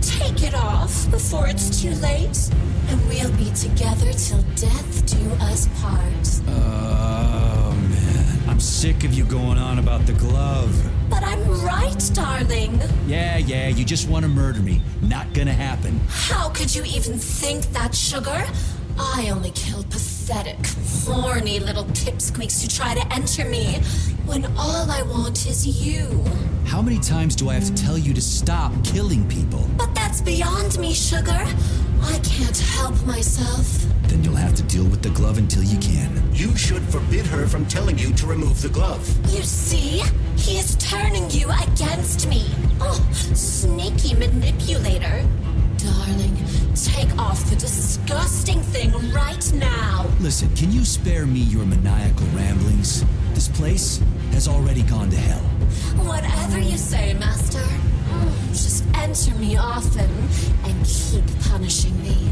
Take it off before it's too late. And we'll be together till death do us part. Oh, man. I'm sick of you going on about the glove. But I'm right, darling. Yeah, you just want to murder me. Not gonna happen. How could you even think that, sugar? I only kill pathetic, horny little pipsqueaks who try to enter me, when all I want is you. How many times do I have to tell you to stop killing people? But that's beyond me, sugar. I can't help help myself. Then you'll have to deal with the glove until you can. You should forbid her from telling you to remove the glove. You see? He is turning you against me. Oh, sneaky manipulator. Darling, take off the disgusting thing right now. Listen, can you spare me your maniacal ramblings? This place has already gone to hell. Whatever you say, Master. Just enter me often and keep punishing me.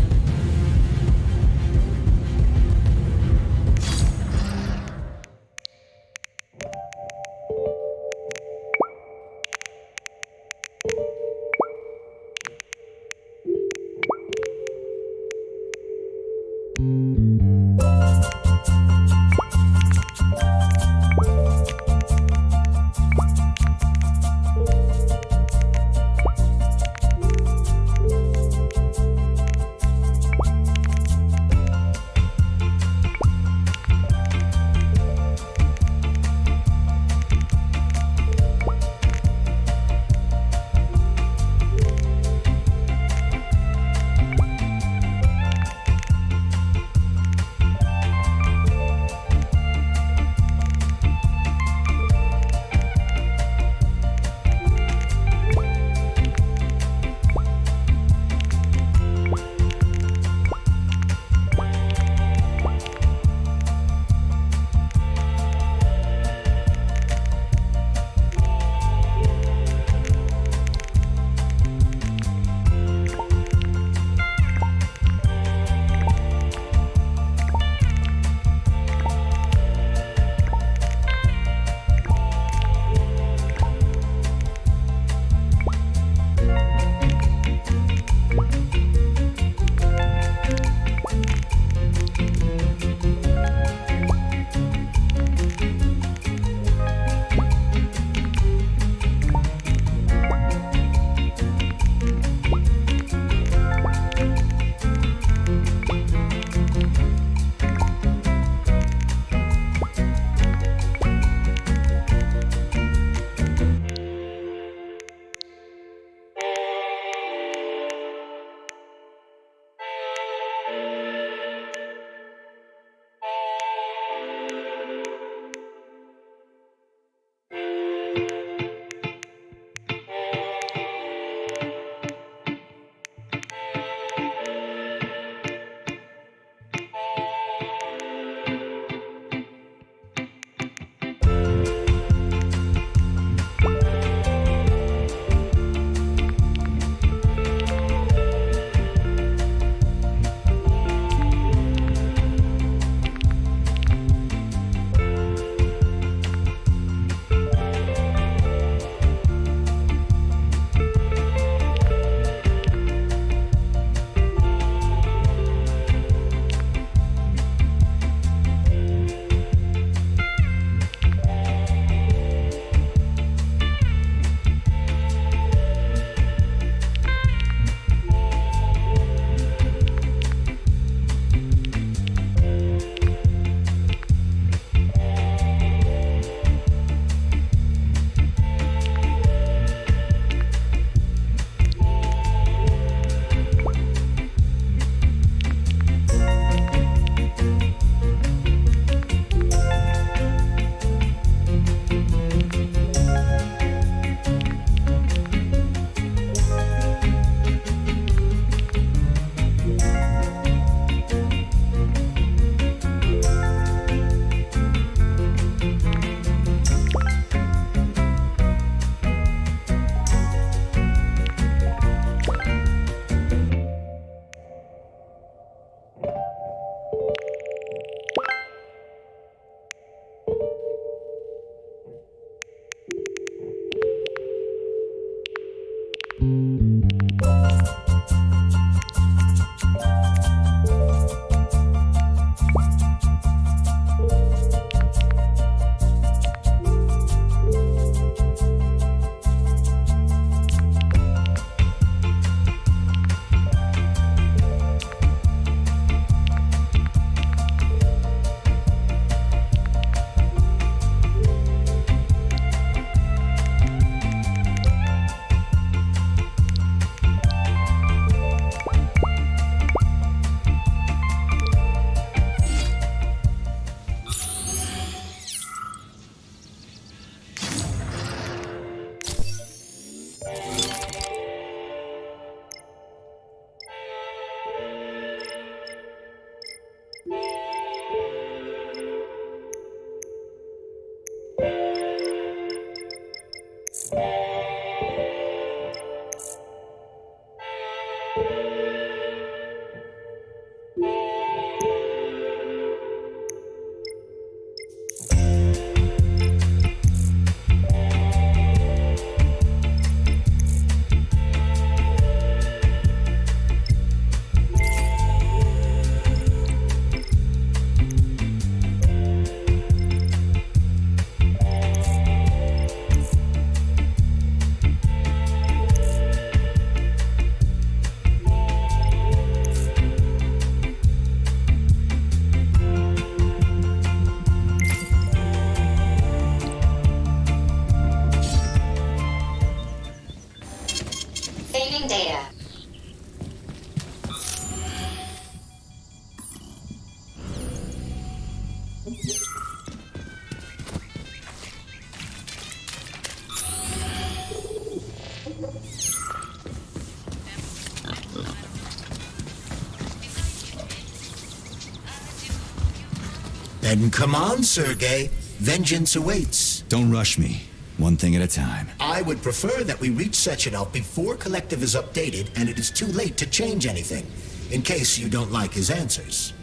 Then come on, Sergei. Vengeance awaits. Don't rush me. One thing at a time. I would prefer that we reach Sechenov before Collective is updated and it is too late to change anything, in case you don't like his answers.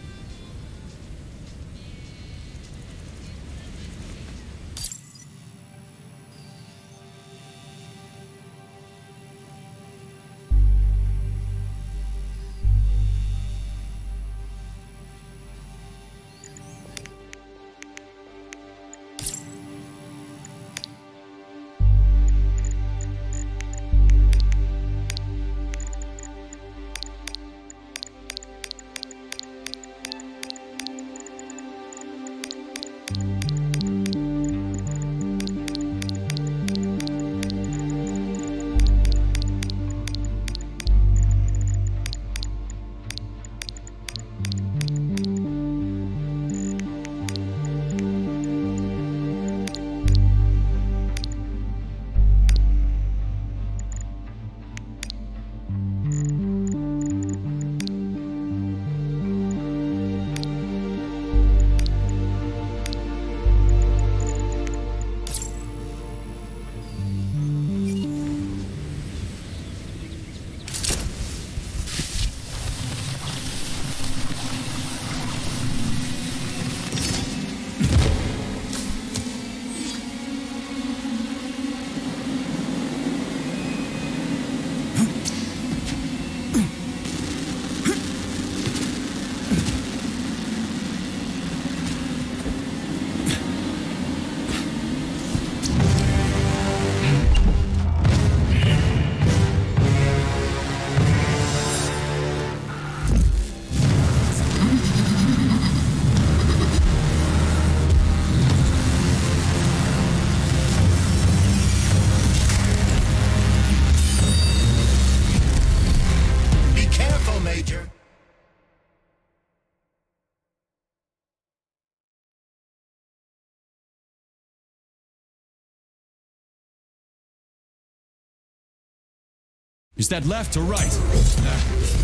Is that left or right?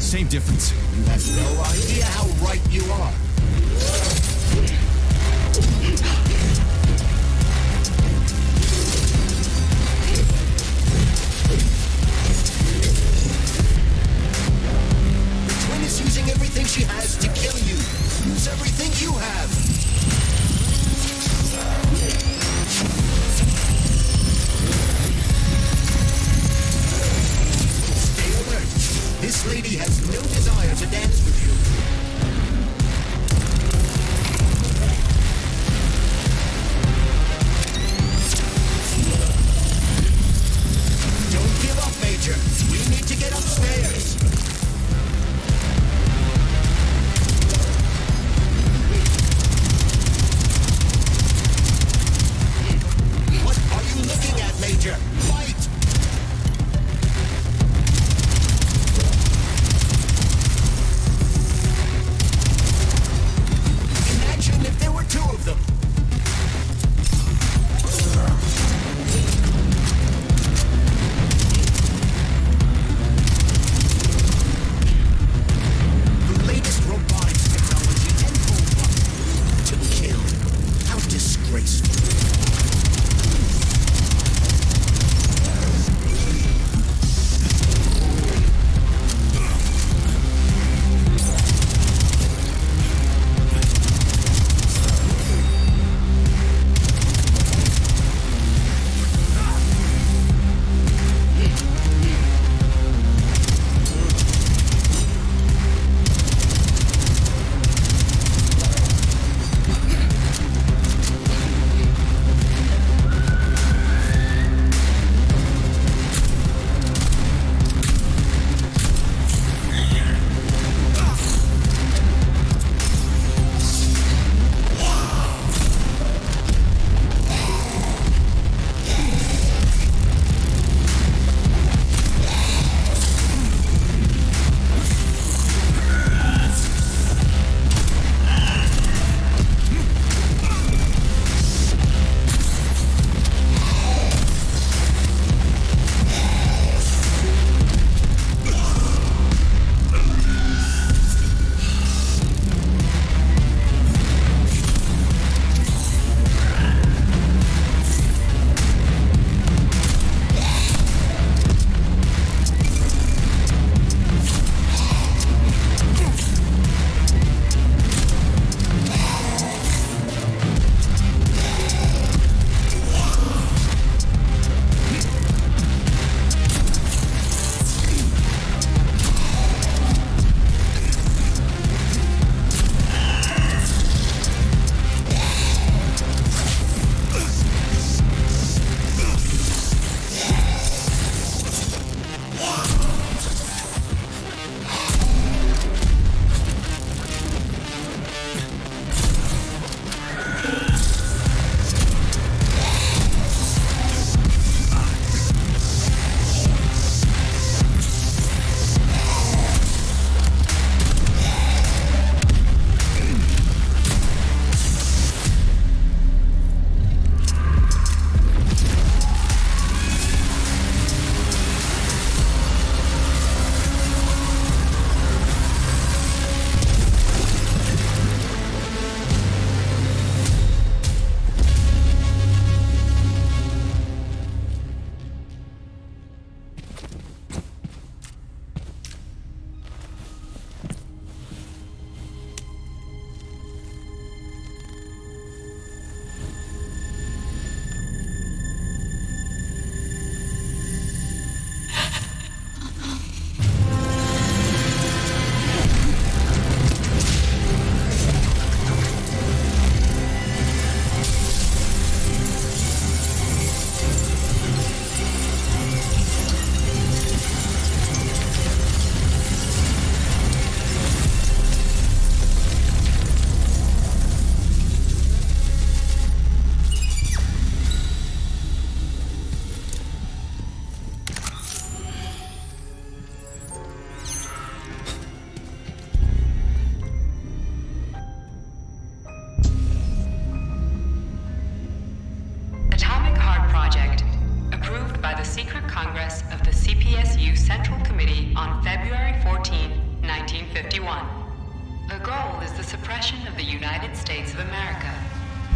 Same difference. You have no idea how right you are. The twin is using everything she has to kill you. Use everything you have. This lady has no desire to dance with you. 1. The goal is the suppression of the United States of America,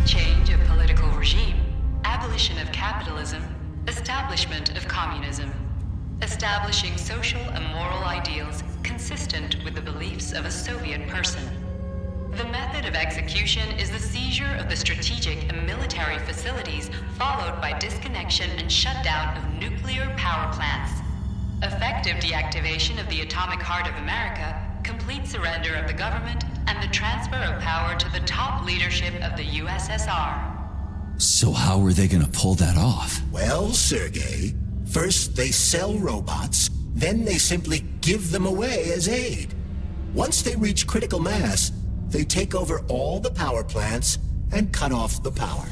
change of political regime, abolition of capitalism, establishment of communism, establishing social and moral ideals consistent with the beliefs of a Soviet person. The method of execution is the seizure of the strategic and military facilities, followed by disconnection and shutdown of nuclear power plants. Effective deactivation of the atomic heart of America, complete surrender of the government, and the transfer of power to the top leadership of the USSR. So how are they gonna pull that off? Well, Sergei, first they sell robots, then they simply give them away as aid. Once they reach critical mass, they take over all the power plants and cut off the power.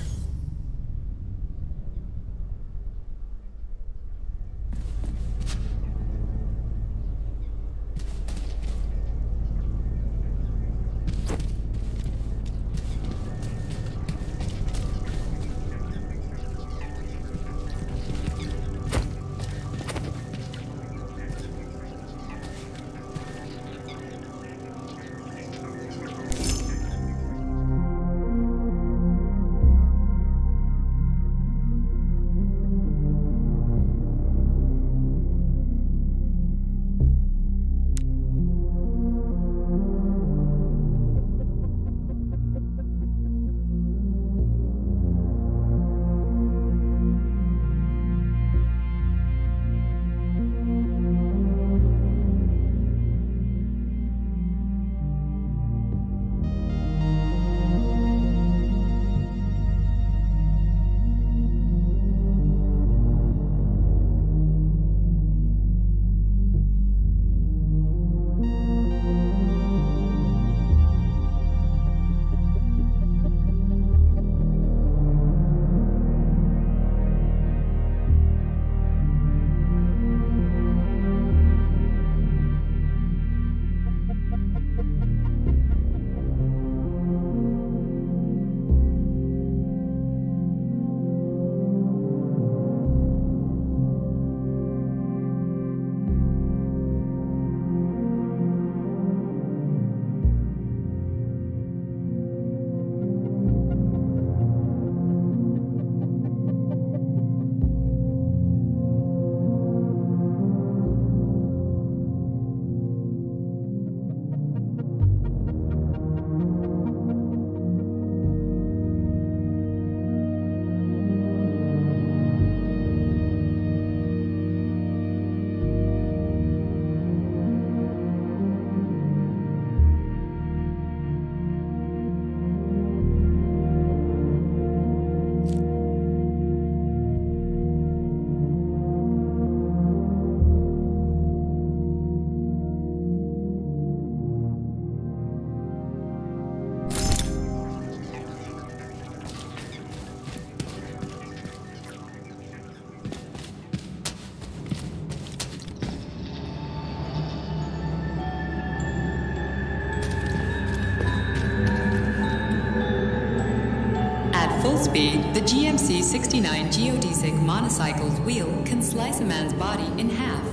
Full speed, the GMC-69 geodesic monocycle's wheel can slice a man's body in half.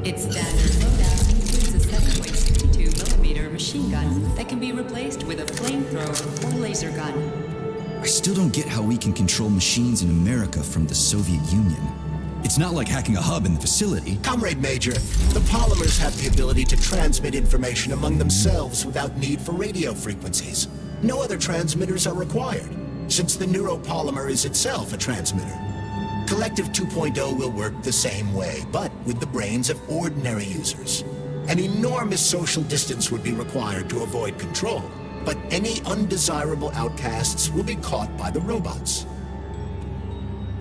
Its standard loadout includes a 7.62mm machine gun that can be replaced with a flamethrower or laser gun. I still don't get how we can control machines in America from the Soviet Union. It's not like hacking a hub in the facility. Comrade Major, the polymers have the ability to transmit information among themselves without need for radio frequencies. No other transmitters are required, since the neuropolymer is itself a transmitter. Collective 2.0 will work the same way, but with the brains of ordinary users. An enormous social distance would be required to avoid control, but any undesirable outcasts will be caught by the robots.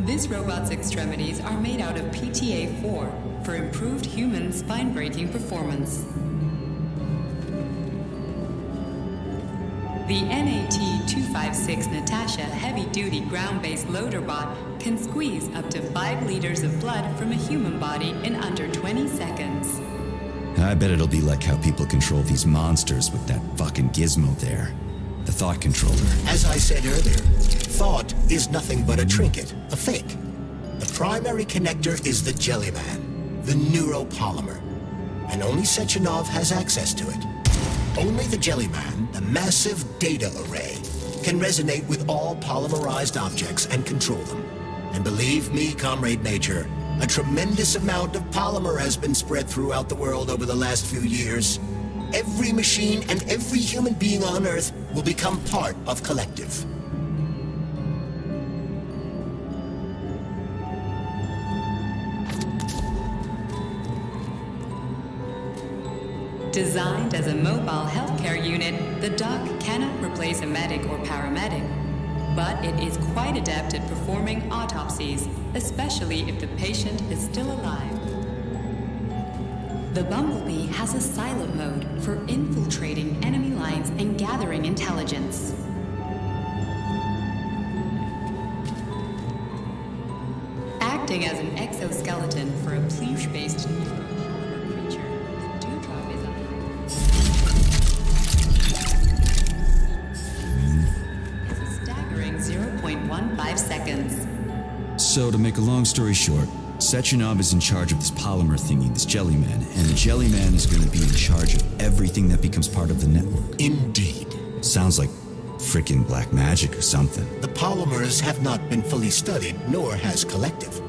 This robot's extremities are made out of PTA-4 for improved human spine-breaking performance. The NAT-256 Natasha heavy-duty ground-based loader bot can squeeze up to 5 liters of blood from a human body in under 20 seconds. I bet it'll be like how people control these monsters with that fucking gizmo there. The thought controller. As I said earlier, thought is nothing but a trinket, a fake. The primary connector is the Jellyman, the neuropolymer, and only Sechenov has access to it. Only the Jellyman, the massive data array, can resonate with all polymerized objects and control them. And believe me, Comrade Nature, a tremendous amount of polymer has been spread throughout the world over the last few years. Every machine and every human being on Earth will become part of Collective. Designed as a mobile healthcare unit, the dock cannot replace a medic or paramedic, but it is quite adept at performing autopsies, especially if the patient is still alive. The Bumblebee has a silent mode for infiltrating enemy lines and gathering intelligence. Acting as an exoskeleton for a pluche-based creature, the Dewdrop is a staggering 0.15 seconds. So, to make a long story short, Sechenov is in charge of this polymer thingy, this Jellyman, and the Jellyman is going to be in charge of everything that becomes part of the network. Indeed. Sounds like frickin' black magic or something. The polymers have not been fully studied, nor has Collective.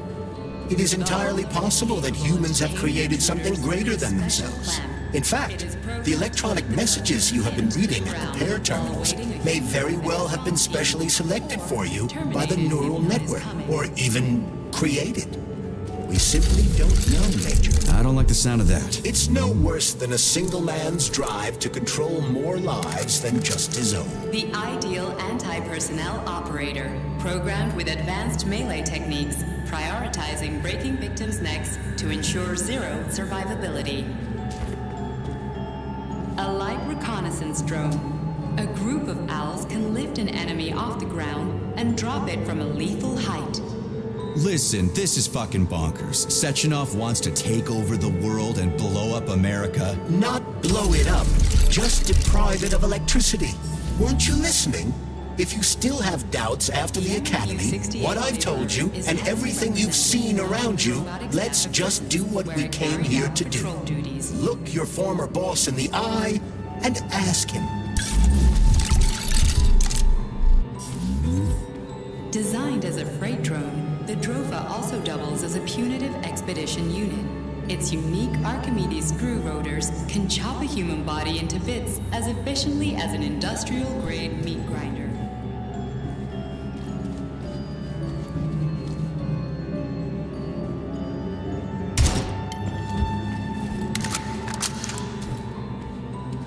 It is entirely possible that humans have created something greater than themselves. In fact, the electronic messages you have been reading at repair terminals may very well have been specially selected for you by the neural network, or even created. We simply don't know, Major. I don't like the sound of that. It's no worse than a single man's drive to control more lives than just his own. The ideal anti-personnel operator, programmed with advanced melee techniques, prioritizing breaking victims' necks to ensure zero survivability. A light reconnaissance drone. A group of owls can lift an enemy off the ground and drop it from a lethal height. Listen, this is fucking bonkers. Sechenov wants to take over the world and blow up America. Not blow it up, just deprive it of electricity. Weren't you listening? If you still have doubts after the Academy, what I've told you, and everything you've seen around you, let's just do what we came here to do. Look your former boss in the eye and ask him. Designed as a freight drone, the Drofa also doubles as a punitive expedition unit. Its unique Archimedes screw rotors can chop a human body into bits as efficiently as an industrial-grade meat grinder.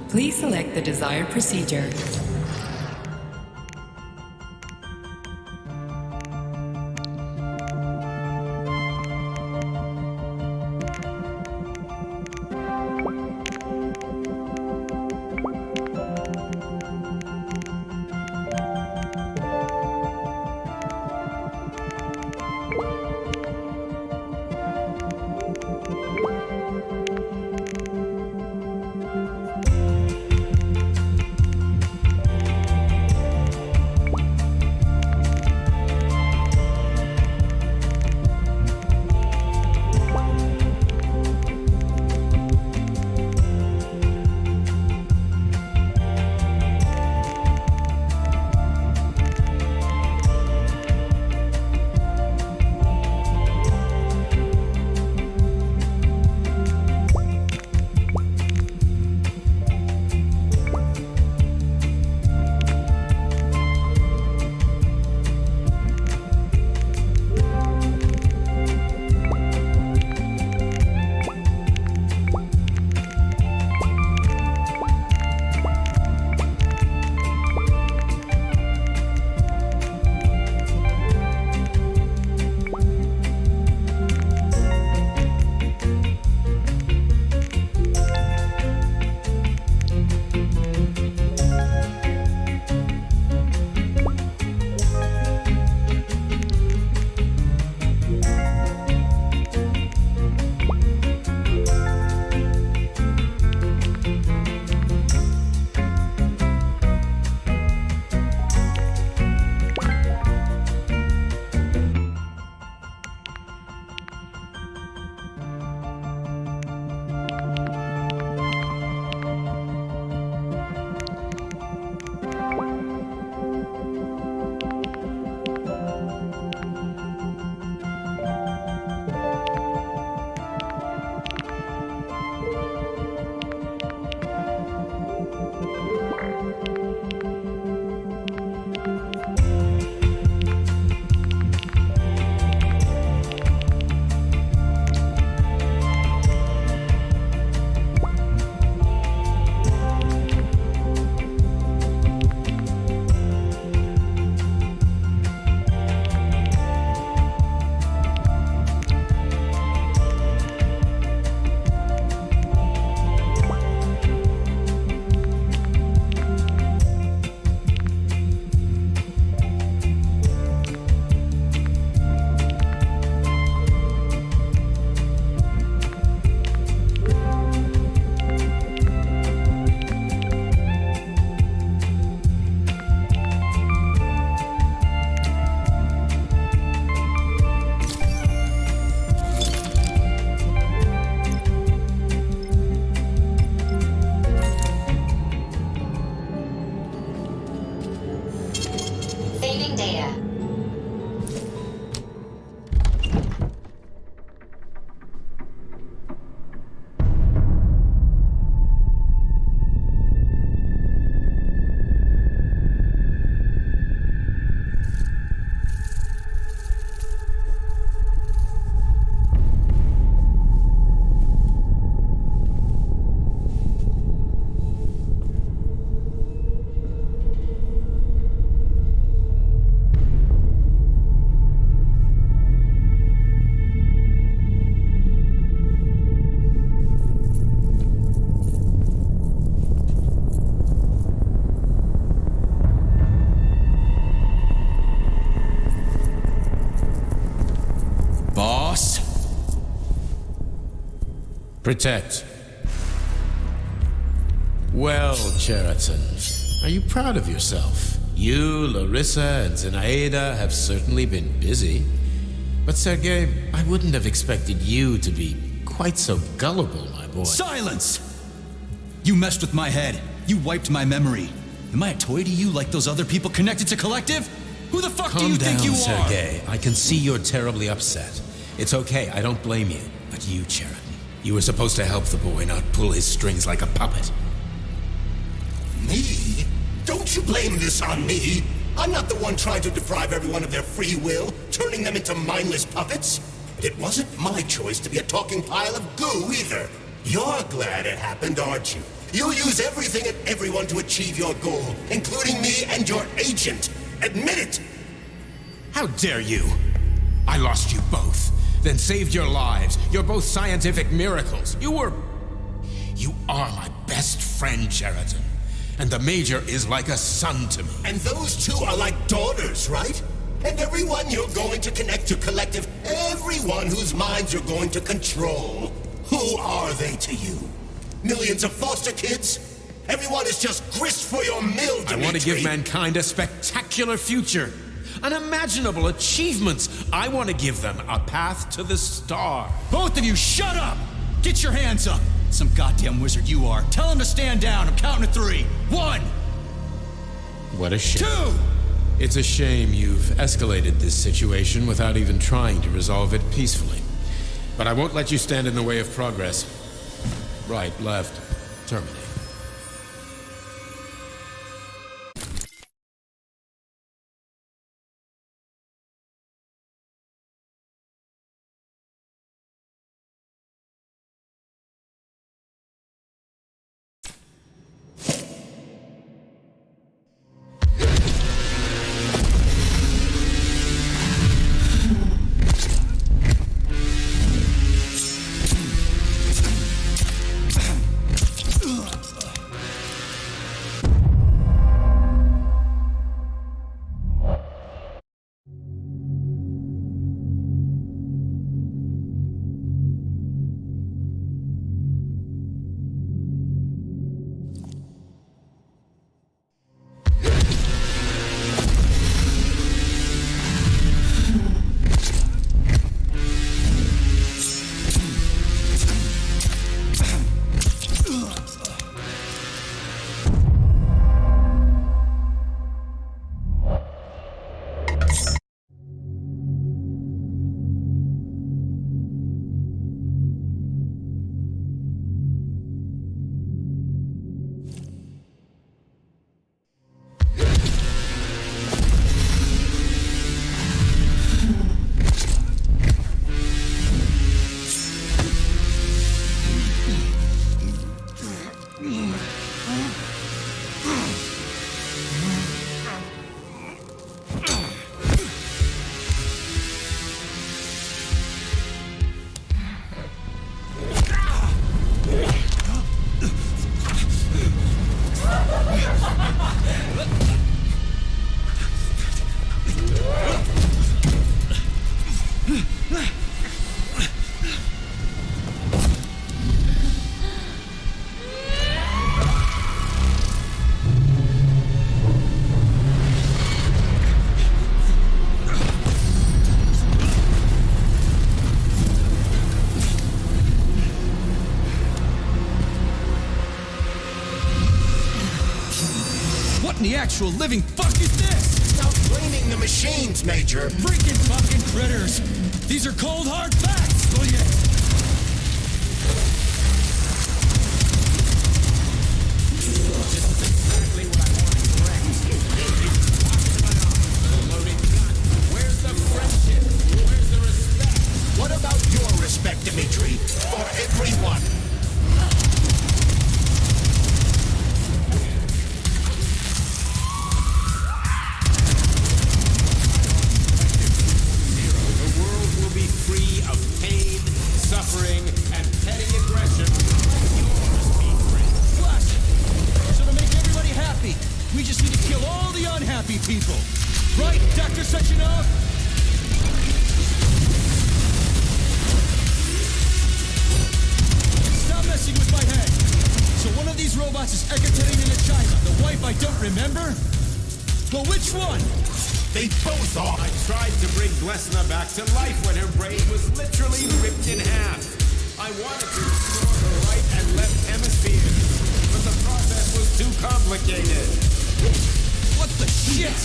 Please select the desired procedure. Receiving data. Boss? Protect. Well, Cheriton, are you proud of yourself? You, Larissa, and Zenaida have certainly been busy. But Sergei, I wouldn't have expected you to be quite so gullible, my boy. Silence! You messed with my head. You wiped my memory. Am I a toy to you like those other people connected to Collective? Who the fuck do you think you are? Sergei. I can see you're terribly upset. It's okay, I don't blame you. But you, Cheriton, you were supposed to help the boy, not pull his strings like a puppet. Me? Don't you blame this on me? I'm not the one trying to deprive everyone of their free will, turning them into mindless puppets. It wasn't my choice to be a talking pile of goo either. You're glad it happened, aren't you? You'll use everything and everyone to achieve your goal, including me and your agent. Admit it! How dare you? I lost you both, then saved your lives. You're both scientific miracles. You are my best friend, Cheriton. And the Major is like a son to me. And those two are like daughters, right? And everyone you're going to connect to Collective, everyone whose minds you're going to control, who are they to you? Millions of foster kids? Everyone is just grist for your mill, Dimitri. I want to give mankind a spectacular future. Unimaginable achievements. I want to give them a path to the star. Both of you, shut up! Get your hands up! Some goddamn wizard you are. Tell him to stand down. I'm counting to 3. 1! What a shame. 2! It's a shame you've escalated this situation without even trying to resolve it peacefully. But I won't let you stand in the way of progress. Right, left, terminate. What in the actual living fuck is this? Stop blaming the machines, Major. Freaking fucking critters! These are cold, hard facts, will ya? Where's the friendship? Where's the respect? What about your respect, Dimitri? For everyone? The world will be free of pain, suffering, and petty aggression. Yours be free. Flash! So to make everybody happy, we just need to kill all the unhappy people. Right, Dr. Sechenov? Stop messing with my head. So one of these robots is Ekaterina China, the wife I don't remember? Well, which one? They both are. I tried to bring Glesna back to life when her brain was literally ripped in half. I wanted to restore her right and left hemispheres, but the process was too complicated. What the shit?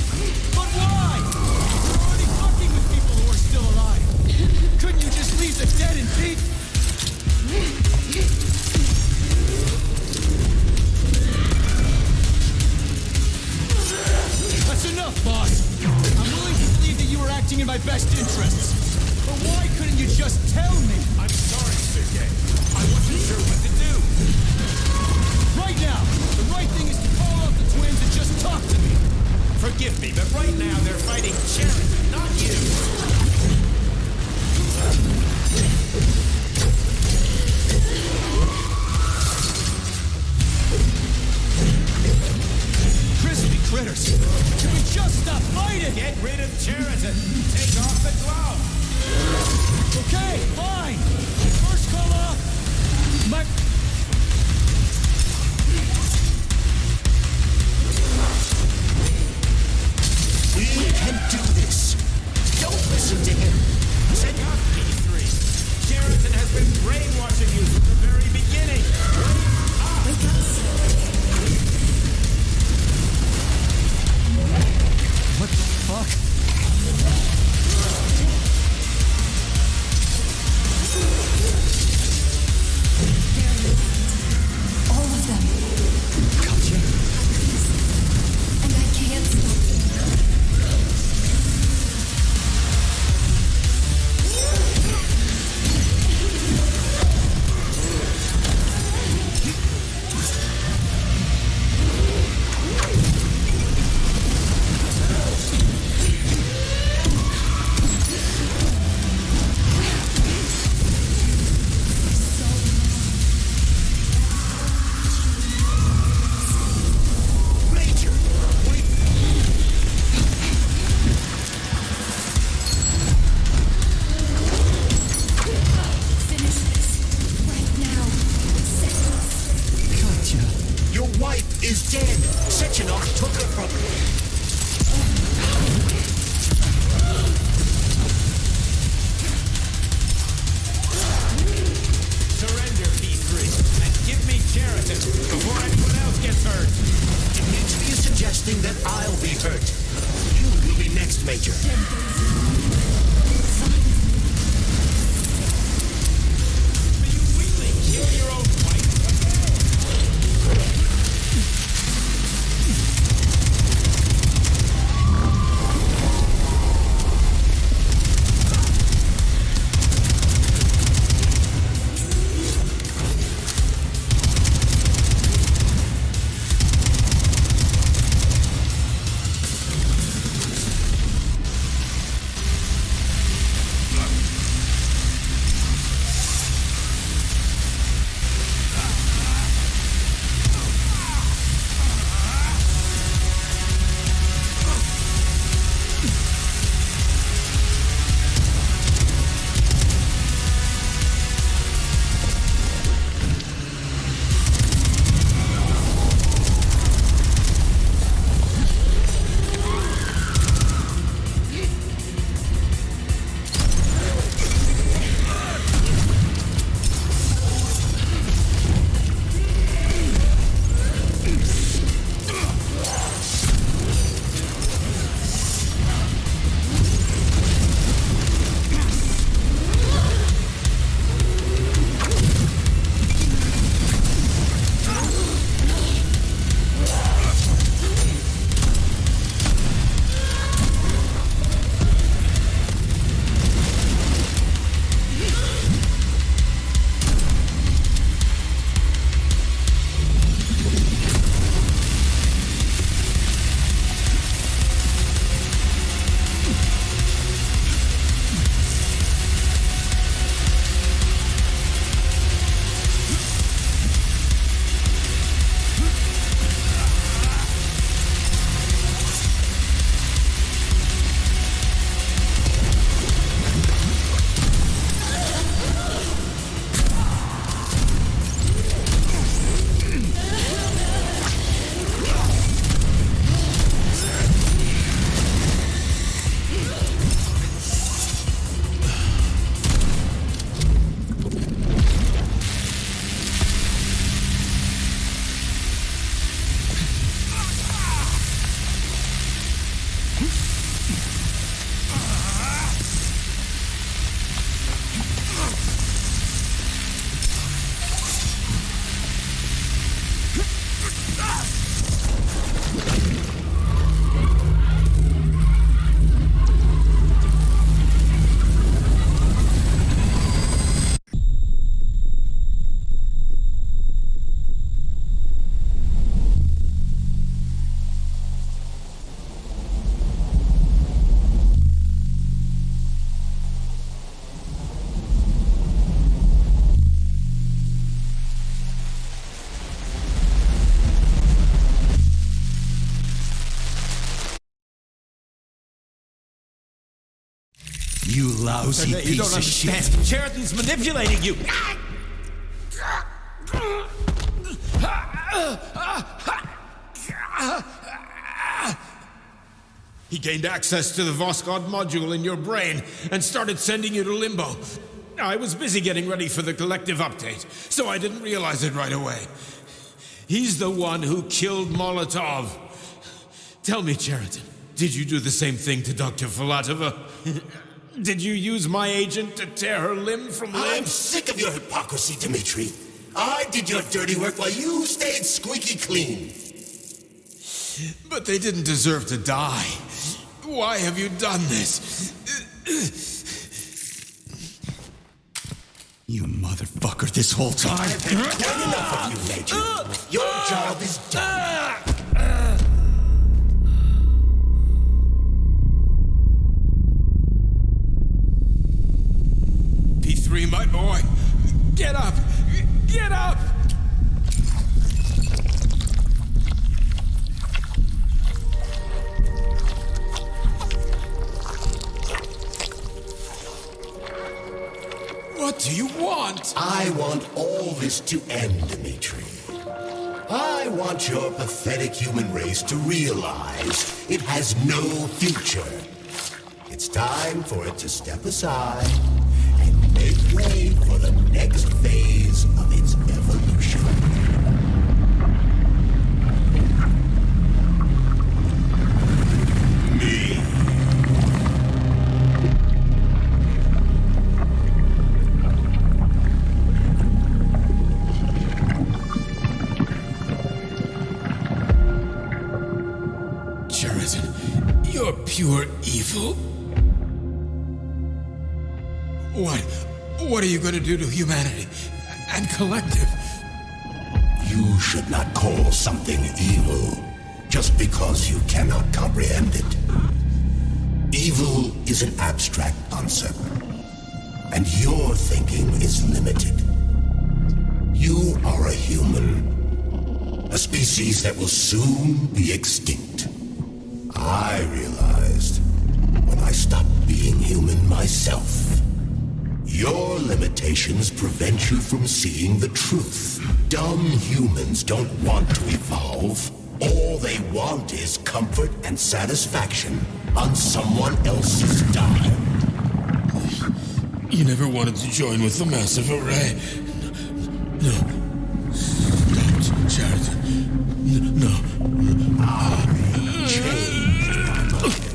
But why? You're already fucking with people who are still alive. Couldn't you just leave the dead in peace? That's enough, boss. I'm willing to believe that you were acting in my best interests. But why couldn't you just tell me? I'm sorry, Sergei. I wasn't sure what to do. Right now, the right thing is to call out the twins and just talk to me. Forgive me, but right now they're fighting Charity, not you. Crispy critters. Can we just stop fighting? Get rid of Cheriton. Take off the glove. Okay, fine. First call off. My... We can do this. Don't listen to him. Take off P3. Cheriton has been brainwashing you from the very beginning. Wake up, What the fuck? all of them. Gotcha. And I can't stop. Major, we... Finish this. Right now. Seconds. Gotcha. Your wife is dead. Sechenov took her from you. Surrender P3 and give me Cheriton before anyone else gets hurt. Dimitri is suggesting that I'll be hurt. You will be next, Major. Will you really kill your own wife? lousy You piece don't of understand. shit. Sheridan's manipulating you. He gained access to the Voskhod module in your brain and started sending you to limbo. I was busy getting ready for the collective update, so I didn't realize it right away. He's the one who killed Molotov. Tell me, Sheridan, did you do the same thing to Dr. Filatova? Did you use my agent to tear her limb from limb? I'm sick of your hypocrisy, Dmitri. I did your dirty work while you stayed squeaky clean. But they didn't deserve to die. Why have you done this? You motherfucker, this whole time. I've had quite enough of you, Major. Your job is done. P3, my boy. Get up! Get up! What do you want? I want all this to end, Dmitri. I want your pathetic human race to realize it has no future. It's time for it to step aside and make way for the next phase of its evolution. Me. Sheridan, you're pure evil. What are you going to do to humanity and collective? You should not call something evil just because you cannot comprehend it. Evil is an abstract concept, and your thinking is limited. You are a human, a species that will soon be extinct. I realized when I stopped being human myself. Your limitations prevent you from seeing the truth. Dumb humans don't want to evolve. All they want is comfort and satisfaction on someone else's dime. You never wanted to join with the massive array. No. Don't, Sheridan. No. I changed my mind.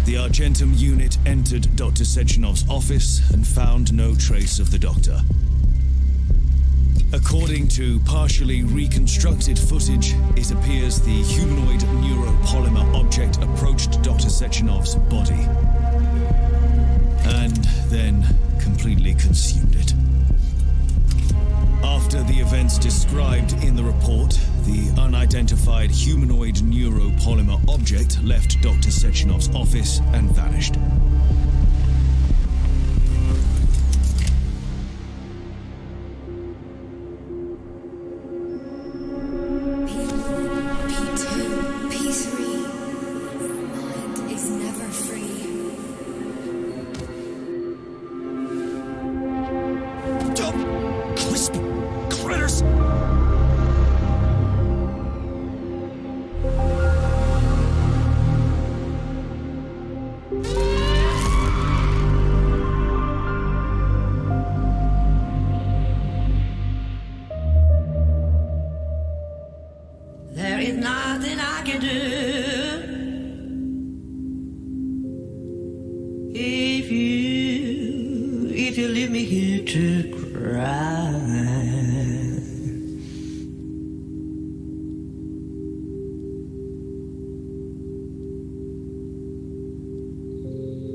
The Argentum unit entered Dr. Sechenov's office and found no trace of the doctor. According to partially reconstructed footage, it appears the humanoid neuropolymer object approached Dr. Sechenov's body and then completely consumed it. After the events described in the report, the unidentified humanoid neuropolymer object left Dr. Sechenov's office and vanished. P2, P3. Mind is never free. Dumb, crispy critters! If you leave me here to cry,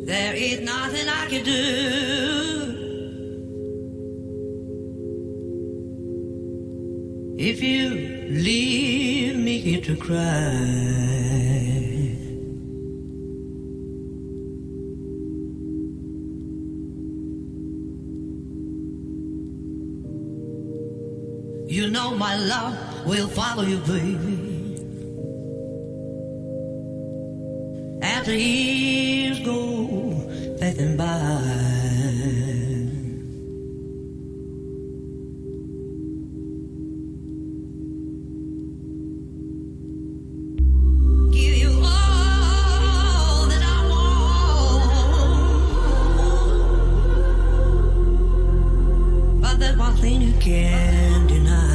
there is nothing I can do. If you leave me here to cry. You know my love will follow you, baby. As the years go passing by, give you all that I want, but there's one thing you can't deny.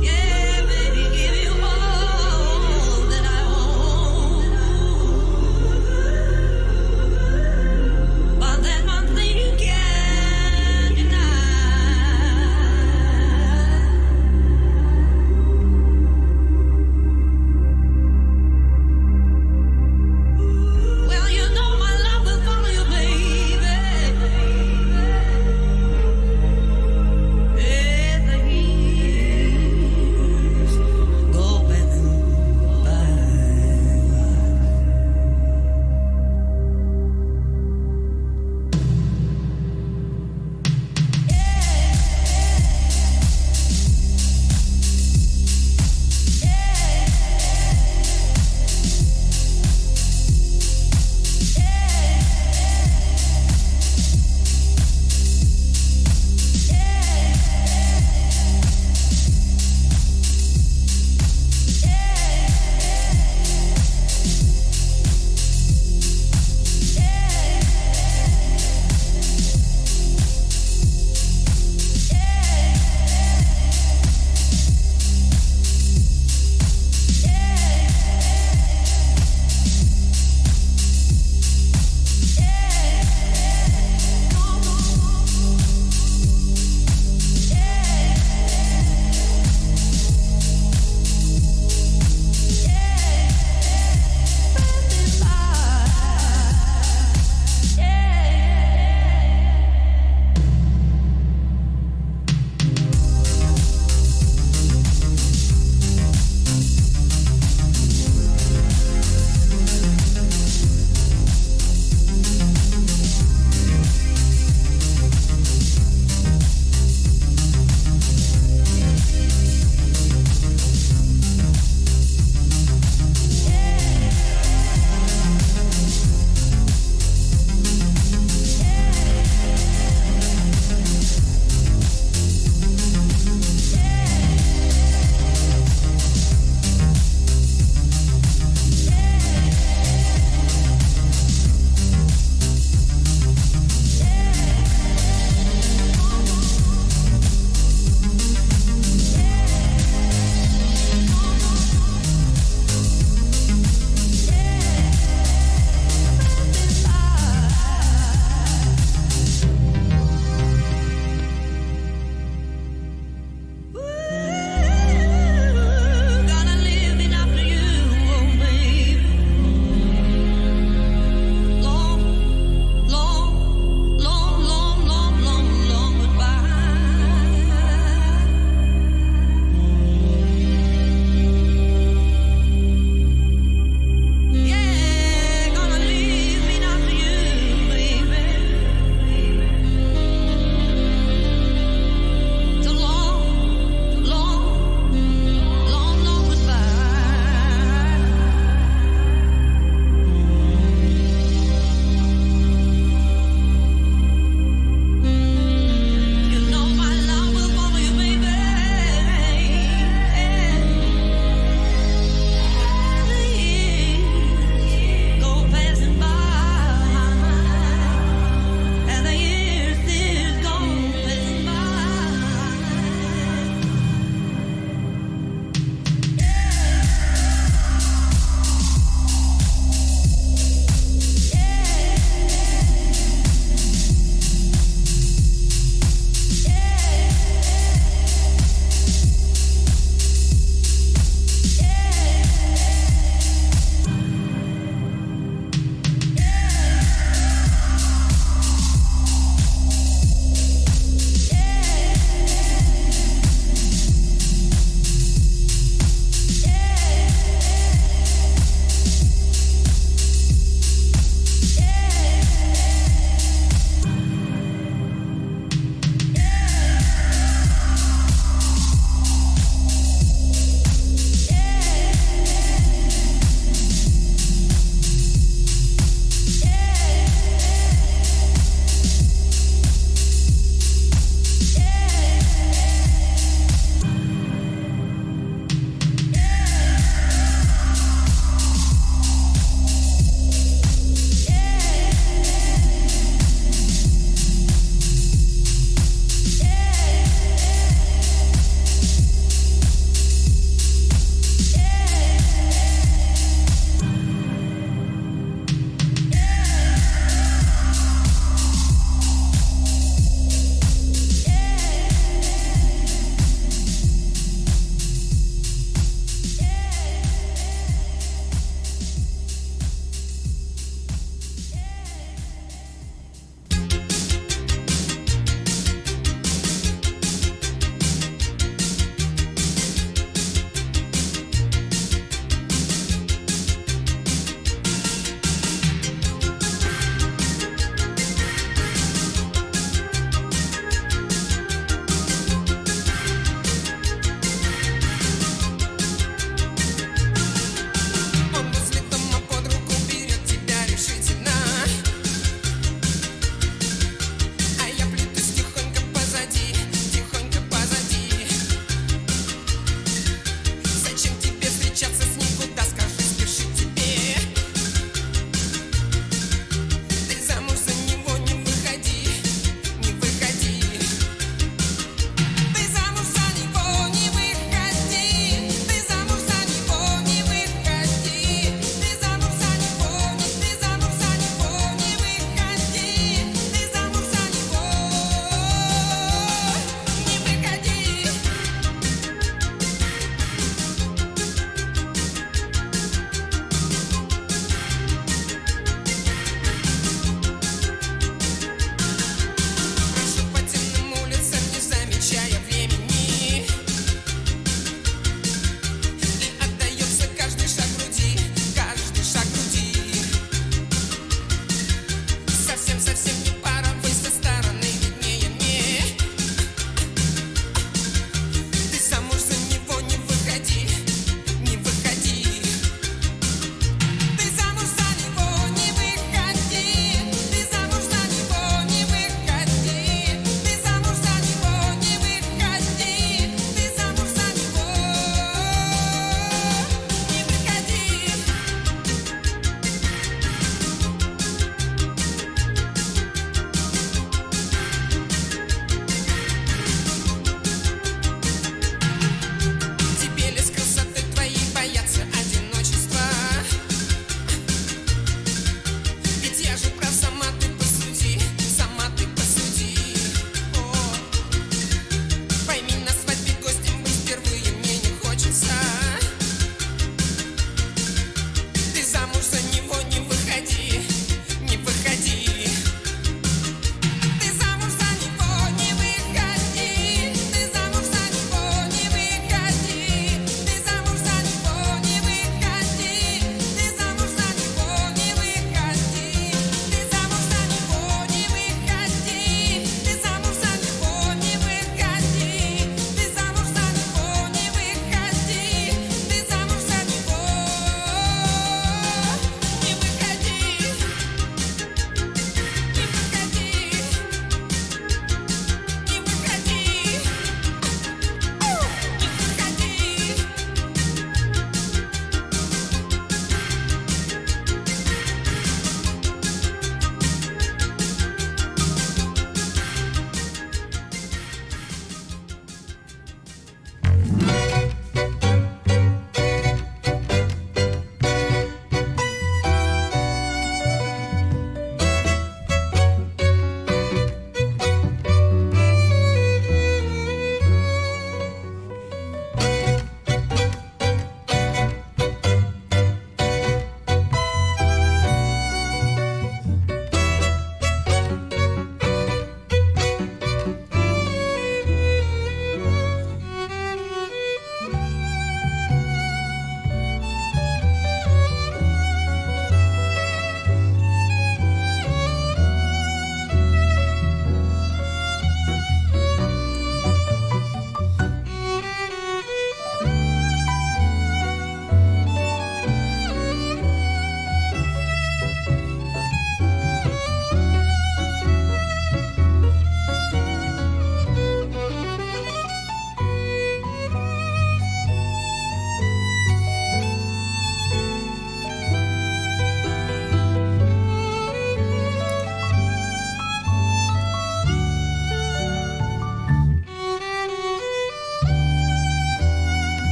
Yeah,